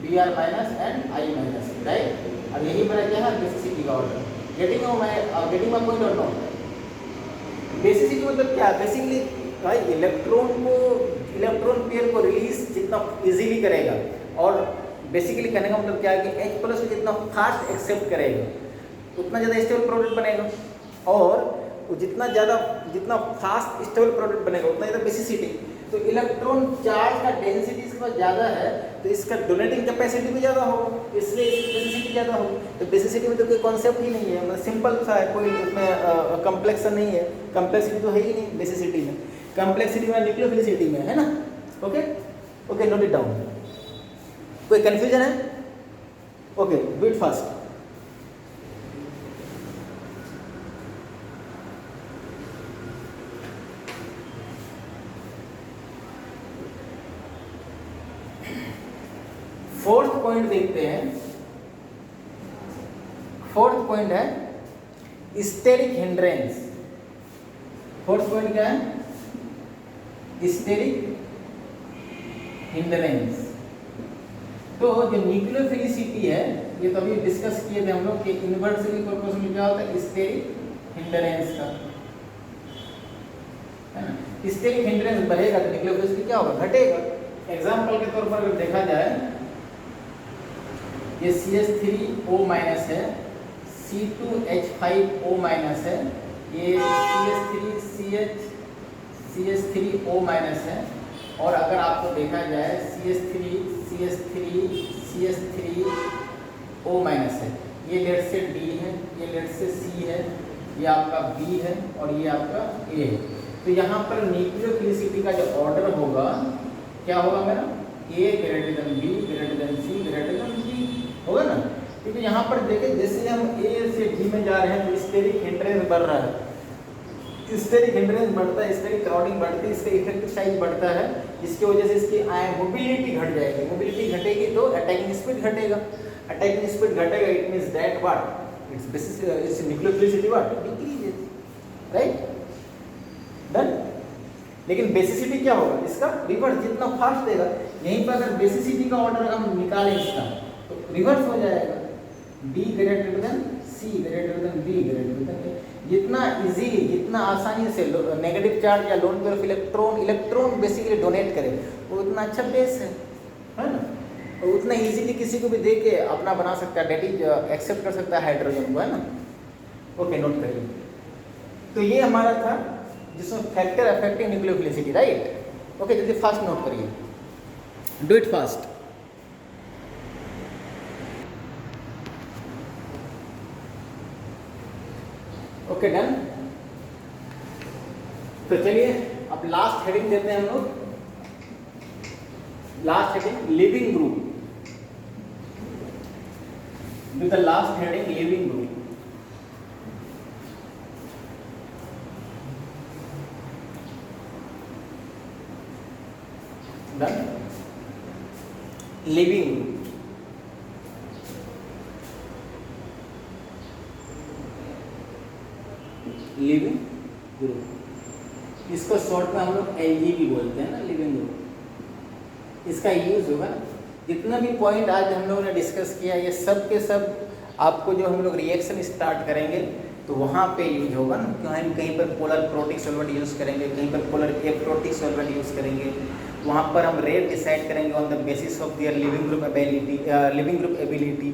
Br minus and I minus, right. अब यही मेरा क्या है, बेसिसिटी का ऑर्डर। गेटिंग माय पॉइंट और नॉट। बेसिसिटी मतलब क्या, बेसिकली भाई इलेक्ट्रॉन पेयर को रिलीज जितना इजीली करेगा, और बेसिकली कहने का मतलब क्या है कि H प्लस को जितना फास्ट एक्सेप्ट करेगा उतना ज़्यादा स्टेबल प्रोडक्ट बनेगा, और जितना फास्ट स्टेबल प्रोडक्ट बनेगा उतना ज़्यादा बेसिसिटी। तो इलेक्ट्रॉन चार्ज का डेंसिटी इसके पास ज़्यादा है तो इसका डोनेटिंग कैपेसिटी भी ज़्यादा होगा, इसलिए इसकी बेसिसिटी ज़्यादा होगी। तो बेसिसिटी में तो कोई कॉन्सेप्ट ही नहीं है, मतलब सिंपल सा है, कोई उसमें कम्प्लेक्सन नहीं है, कम्प्लेक्सिटी तो है ही नहीं बेसिसिटी में, कम्प्लेक्सिटी में न्यूक्लियोफिलिसिटी में है ना। Okay okay, note it down. कोई कन्फ्यूजन है? Okay, do it fast. Fourth point देखते हैं। फोर्थ पॉइंट है स्टेरिक हिंड्रेंस। फोर्थ पॉइंट क्या है, स्टेरिक हिंड्रेंस। तो जो न्यूक्लियोफिलिसिटी है ये तो अभी डिस्कस किए थे हम लोग कि इन्वर्सली प्रोपोर्शनल क्या होता है, स्टेरिक हिंड्रेंस का, है ना। स्टेरिक हिंड्रेंस बढ़ेगा तो न्यूक्लियोफिलिसिटी क्या होगा, घटेगा। एग्जाम्पल के तौर पर अगर देखा जाए, ये CH3O माइनस है, C2H5O माइनस है, ये CH3O माइनस है, और अगर आपको देखा जाए CH3O माइनस है, ये लेट से D है, ये लेट से C है, ये आपका B है और ये आपका A है। तो यहाँ पर न्यूक्लियोफिलिसिटी का जो ऑर्डर होगा क्या होगा मेरा, A greater than B greater than C greater than D होगा ना। क्योंकि यहाँ पर देखें जैसे हम A से D में जा रहे हैं तो स्टेरिक हिंड्रेंस बढ़ रहा है, स्टेरिक हिंड्रेंस बढ़ता है, स्टेरिक क्राउडिंग बढ़ती है, इसका इफेक्टिव साइज बढ़ता है, इसकी वजह से इसकी मोबिलिटी घट जाएगी। मोबिलिटी घटेगी तो अटैकिंग स्पीड घटेगा, अटैकिंग स्पीड घटेगा, it means that what, it's nucleophilicity what decreases, right. Done. लेकिन बेसिसिटी क्या होगा, इसका रिवर्स, जितना फास्ट देगा। यहीं पर अगर बेसिसिटी का ऑर्डर हम निकालें इसका तो रिवर्स हो जाएगा, D greater than C greater than B greater than A। जितना इजीली, जितना आसानी से नेगेटिव चार्ज या loan pair of electron basically donate करे वो उतना अच्छा बेस है ना, और उतना इजीली किसी को भी दे के अपना बना सकता है, डेट इज एक्सेप्ट कर सकता है हाइड्रोजन को, है ना। ओके, नोट करिए। तो ये हमारा था जिसमें factor affecting nucleophilicity, right. Okay, जल्दी फास्ट नोट करिए, do it fast. Okay, done. तो चलिए अब लास्ट हेडिंग देते हैं हम लोग। Last heading leaving group, with the last heading living group. Done. Leaving group. Leaving group. इसको शॉर्ट में हम लोग LGB बोलते हैं ना, लिविंग ग्रुप। इसका यूज होगा ना, जितना भी पॉइंट आज हम लोगों ने डिस्कस किया ये सब के सब आपको जो हम लोग रिएक्शन स्टार्ट करेंगे तो वहाँ पे यूज होगा ना। कहीं पर पोलर प्रोटिक सॉल्वेंट यूज़ करेंगे, कहीं पर पोलर एप्रोटिक सॉल्वेंट यूज़ करेंगे, वहाँ पर हम रेट डिसाइड करेंगे on the basis of their leaving group ability.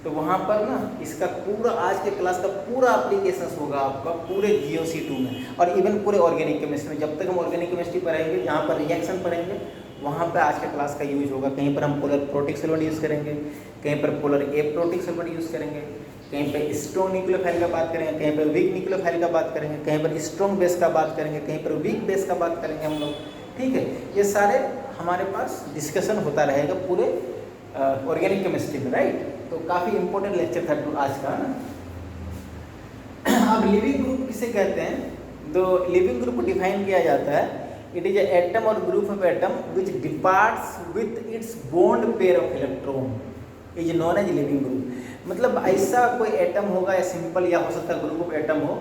तो वहाँ पर ना इसका पूरा आज के क्लास का पूरा एप्लीकेशंस होगा आपका पूरे GOC2 में और इवन पूरे ऑर्गेनिक केमिस्ट्री में। जब तक हम ऑर्गेनिक केमिस्ट्री पढ़ेंगे, जहाँ पर रिएक्शन पढ़ेंगे, वहाँ पर आज के क्लास का यूज होगा। कहीं पर हम पोलर प्रोटिक सॉल्वेंट यूज़ करेंगे, कहीं पर पोलर एप्रोटिक सॉल्वेंट यूज़ करेंगे, कहीं पर स्ट्रॉन्ग न्यूक्लियोफाइल का बात करेंगे, कहीं पर वीक न्यूक्लियोफाइल का बात करेंगे, कहीं पर स्ट्रॉन्ग बेस का बात करेंगे, कहीं पर वीक बेस का बात करेंगे हम लोग। ठीक है, ये सारे हमारे पास डिस्कशन होता रहेगा पूरे ऑर्गेनिक केमिस्ट्री में, राइट। तो काफ़ी इंपॉर्टेंट लेक्चर था आज का ना। अब लिविंग ग्रुप किसे कहते हैं? तो लिविंग ग्रुप को डिफाइन किया जाता है, इट इज एटम और group of atom which departs with its bond pair of electron is known as leaving group. मतलब ऐसा कोई एटम होगा या सिंपल या हो सकता है ग्रुप ऑफ एटम हो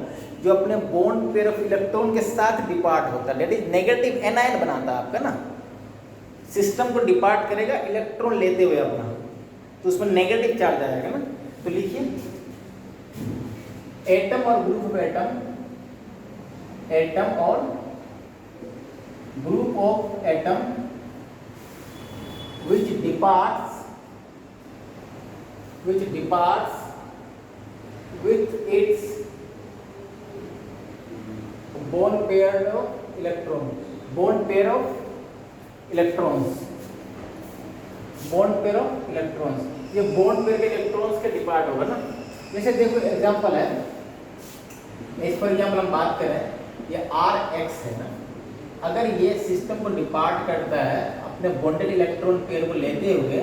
जो अपने बॉन्ड पेयर ऑफ इलेक्ट्रॉन के साथ डिपार्ट होता है, दैट इज नेगेटिव एनायन बनाता है आपका ना। सिस्टम को डिपार्ट करेगा इलेक्ट्रॉन लेते हुए अपना, तो उसमें नेगेटिव चार्ज आएगा ना। तो लिखिए एटम और ग्रुप ऑफ एटम, एटम और group of atom which departs with its bond pair of electrons, bond pair of electrons, bond pair of electrons। ये बॉन्ड पेयर के इलेक्ट्रॉन्स के डिपार्ट होगा ना। जैसे देखो एग्जांपल है, इस पर एग्जांपल हम बात करें, ये RX है ना, अगर ये सिस्टम को डिपार्ट करता है अपने बॉन्डेड इलेक्ट्रॉन पेयर को लेते हुए,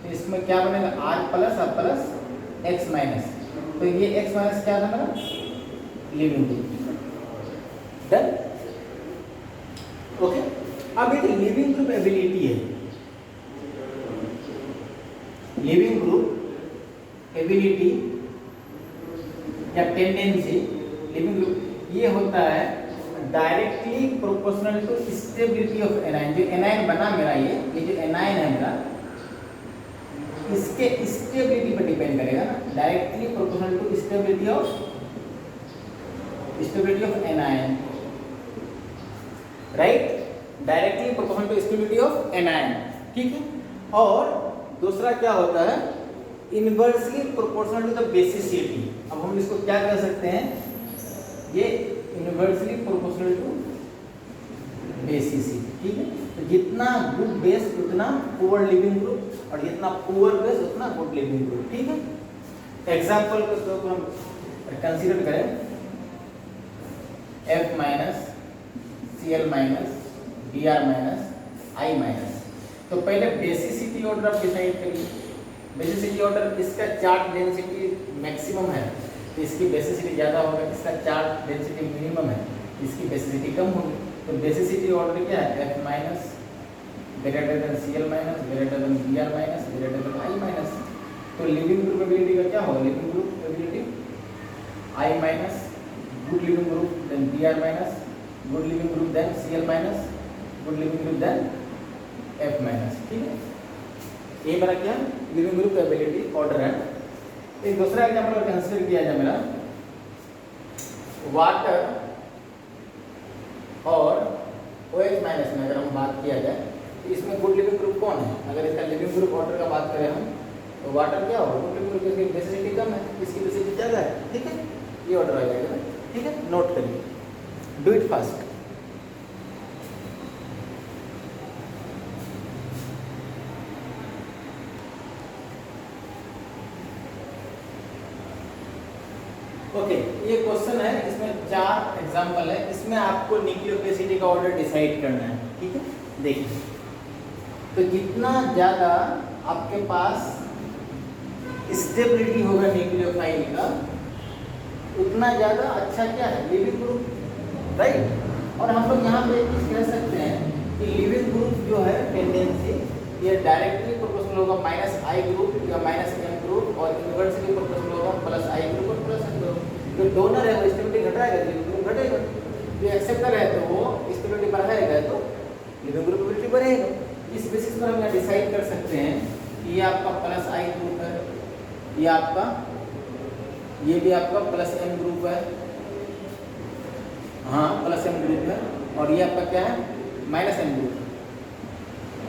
तो इसमें क्या बनेगा R प्लस और प्लस X माइनस। तो ये X माइनस क्या था मेरा? Leaving group. Done, okay. अब ये लिविंग ग्रुप एबिलिटी है, लिविंग ग्रुप एबिलिटी या टेंडेंसी, लिविंग ग्रुप ये होता है directly proportional to stability of anion. जो एनायन बना मेरा ये जो एनायन है मेरा, इसके स्टेबिलिटी पर डिपेंड करेगा ना, directly proportional to stability of anion, right, directly proportional to stability of anion. ठीक है, और दूसरा क्या होता है, inversely proportional to the basicity. अब हम इसको क्या कह सकते हैं, ये इनवर्सली प्रोपोर्शनल टू बेसिसिटी। ठीक है, तो जितना गुड बेस उतना पुअर लिविंग ग्रुप, और जितना पुअर बेस उतना गुड लिविंग ग्रुप। ठीक है, एग्जांपल के तौर पर हम कंसीडर करें F minus Cl minus Br minus I minus. तो पहले बेसिसिटी ऑर्डर आप डिसाइड करिए। बेसिसिटी ऑर्डर, इसका चार्ज डेंसिटी मैक्सिमम है तो इसकी बेसिसिटी ज़्यादा होगा, इसका चार्ज डेंसिटी मिनिमम है इसकी बेसिसिटी कम होगी। तो बेसिसिटी ऑर्डर क्या है? F minus greater than Cl minus greater than Br minus greater than I minus. तो लिविंग ग्रुप एबिलिटी का क्या होगा? Leaving group ability I minus, good leaving group than Br minus, good leaving group than Cl minus, good leaving group than F minus. ठीक है, ये मेरा क्या living group ability order है। एक दूसरा एग्जाम्पल अगर कंसिडर किया जाए मेरा, वाटर और OH माइनस में अगर हम बात किया जाए तो इसमें गुड लिविंग ग्रुप कौन है? अगर इसका लिविंग ग्रुप ऑर्डर का बात करें हम, तो वाटर क्या होगा? गुड लिविंग ग्रुप, इसकी बेसिसिटी कम है, इसकी बेसिसिटी ज़्यादा है। ठीक है, ये ऑर्डर आ जाएगा। ठीक है, नोट करिए, डू इट फास्ट। ओके, ये क्वेश्चन है, इसमें 4 एग्जाम्पल है, इसमें आपको न्यूक्लियोफिलिसिटी का ऑर्डर डिसाइड करना है। ठीक है, देखिए, तो जितना ज़्यादा आपके पास स्टेबिलिटी होगा न्यूक्लियोफाइल का, उतना ज़्यादा अच्छा क्या है? Leaving group, right. और हम लोग यहाँ पे एक चीज़ कह सकते हैं कि लिविंग ग्रुप जो है टेंडेंसी, ये डायरेक्टली प्रोपोर्शनल होगा माइनस I ग्रुप या माइनस M ग्रुप, और इनवर्सली प्रोपोर्शनल होगा प्लस I ग्रुप और प्लस M ग्रुप। जो डोनर है वो स्टेबिलिटी घटाएगा, लिविंग ग्रुप घटेगा। जो एक्सेप्टर है तो वो स्टेबिलिटी बढ़ाएगा तो लिविंग ग्रुप स्टेबिलिटी बढ़ेगा। इस बेसिस पर हम यहाँ डिसाइड कर सकते हैं कि ये आपका प्लस आई ग्रुप है, ये भी आपका प्लस एम ग्रुप है, हाँ प्लस एम ग्रुप है, और ये आपका क्या है माइनस एम ग्रुप है,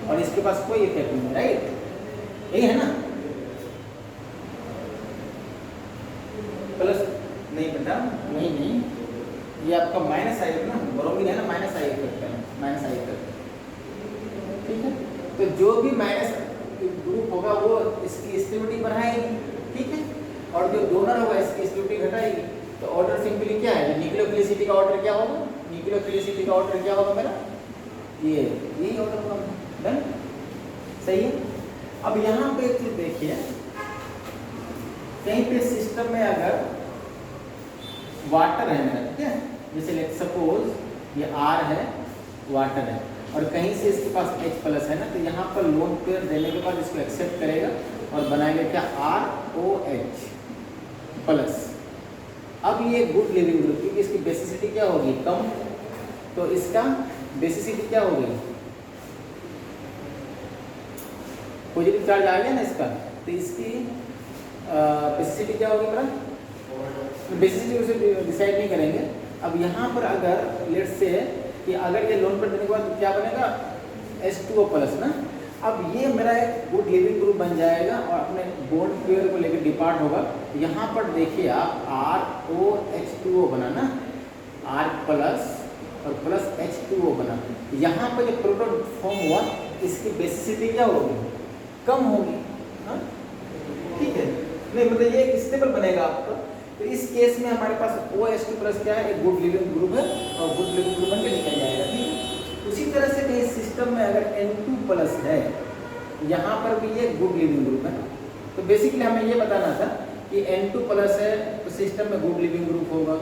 और इसके पास कोई इफेक्ट नहीं है, राइट? यही है ना? प्लस नहीं बेटा, नहीं, ये आपका माइनस आई है ना, ब्रोमीन है ना, माइनस आई इफेक्ट है, माइनस आई इफेक्ट, ठीक है? तो जो भी माइनस ग्रुप होगा वो इसकी स्टेबिलिटी बढ़ाएगी, ठीक है? और जो डोनर होगा इसकी स्टेबिलिटी घटाएगी। तो ऑर्डर सिंपली क्या है, न्यूक्लियोफिलिसिटी का ऑर्डर क्या होगा, न्यूक्लियोफिलिसिटी का ऑर्डर क्या होगा मेरा, ये यही ऑर्डर होगा। डन, सही है? अब यहाँ पे एक चीज देखिए, कहीं पे सिस्टम में अगर वाटर है मेरा, ठीक है, जैसे लेट सपोज ये आर है, वाटर है, और कहीं से इसके पास H प्लस है ना, तो यहाँ पर लोन पेयर देने के बाद इसको एक्सेप्ट करेगा और बनाएगा क्या, ROH प्लस। अब ये गुड लिविंग ग्रुप, क्योंकि इसकी बेसिसिटी क्या होगी, कम, तो इसका बेसिसिटी क्या होगी, पॉजिटिव चार्ज आ गया ना इसका, तो इसकी बेसिसिटी क्या होगी मेरा, बेसिसिटी उसे डिसाइड नहीं करेंगे। अब यहाँ पर अगर लेट से कि अगर ये लोन पर देने के बाद क्या बनेगा, H2O प्लस ना, अब ये मेरा एक गुड लिविंग ग्रुप बन जाएगा और अपने बॉन्ड पेयर को लेकर डिपार्ट होगा। यहाँ पर देखिए आप ROH2O बना ना, R प्लस और प्लस H2O बना, यहाँ पर जो प्रोटॉन फॉर्म हुआ इसकी बेसिसिटी क्या होगी, कम होगी, हाँ ठीक है, नहीं मतलब ये स्टेबल बनेगा आपका। तो इस केस में हमारे पास OH2 प्लस क्या है, एक गुड लिविंग ग्रुप है और गुड लिविंग ग्रुप बन के निकल जाएगा, ठीक है। उसी तरह से कहीं सिस्टम में अगर N2 प्लस है, यहाँ पर भी ये गुड लिविंग ग्रुप है, तो बेसिकली हमें ये बताना था कि N2 प्लस है तो सिस्टम में गुड लिविंग ग्रुप होगा,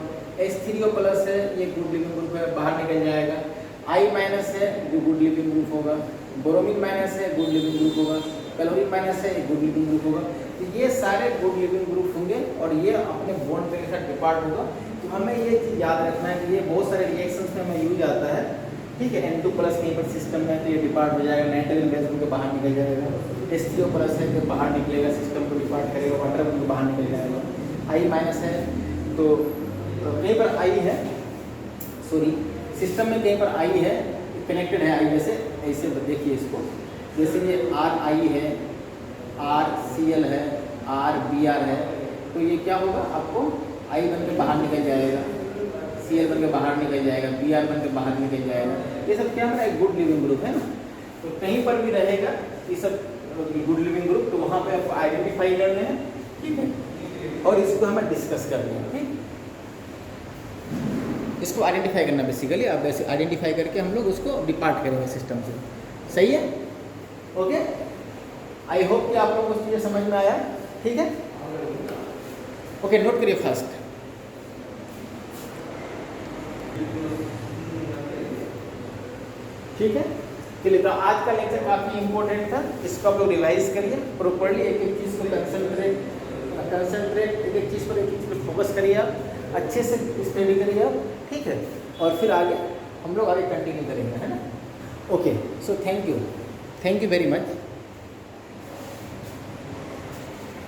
H3O प्लस है ये गुड लिविंग ग्रुप है, बाहर निकल जाएगा, I माइनस है जो गुड लिविंग ग्रुप होगा, ब्रोमीन माइनस है गुड लिविंग ग्रुप होगा, क्लोरीन माइनस है गुड लिविंग ग्रुप होगा। तो ये सारे गुड लिविंग ग्रुप होंगे और ये अपने बॉन्ड पेयर के साथ डिपार्ट होगा। तो हमें ये चीज़ याद रखना है कि ये बहुत सारे रिएक्शंस में हमें यूज आता है, ठीक है। N2 प्लस कहीं पर सिस्टम में तो ये डिपार्ट हो जाएगा, नाइट्रोजन गैस बन के बाहर निकल जाएगा, H3O प्लस है तो बाहर निकलेगा, सिस्टम को डिपार्ट करेगा, वाटर बन के बाहर निकल जाएगा, I माइनस है तो कहीं पर I है, सॉरी सिस्टम में कहीं पर I है, कनेक्टेड है I, जैसे ऐसे देखिए इसको, जैसे ये RI है, RCl है, RBr है, तो ये क्या होगा आपको I बन के बाहर निकल जाएगा, Cl बन के बाहर निकल जाएगा, Br बन के बाहर निकल जाएगा। ये सब क्या है, एक गुड लिविंग ग्रुप है ना। तो कहीं पर भी रहेगा ये सब गुड लिविंग ग्रुप, तो वहाँ पे आपको आइडेंटिफाई करने हैं, ठीक है, और इसको हमें डिस्कस करना है, ठीक। इसको आइडेंटिफाई करना बेसिकली, आप वैसे आइडेंटिफाई करके हम लोग उसको डिपार्ट करेंगे सिस्टम से, सही है, ओके। आई होप कि आप लोगों को चीज़ें समझ में आया, ठीक है, ओके। नोट करिए फर्स्ट, ठीक है। चलिए, तो आज का लेक्चर काफ़ी इंपॉर्टेंट था, इसको आप लोग रिवाइज करिए प्रॉपरली, एक एक चीज़ को कंसंट्रेट एक एक चीज़ पर फोकस करिए, आप अच्छे से स्टडी करिए आप, ठीक है, और फिर आगे हम लोग आगे कंटिन्यू करेंगे, है ना। Okay, so thank you very much.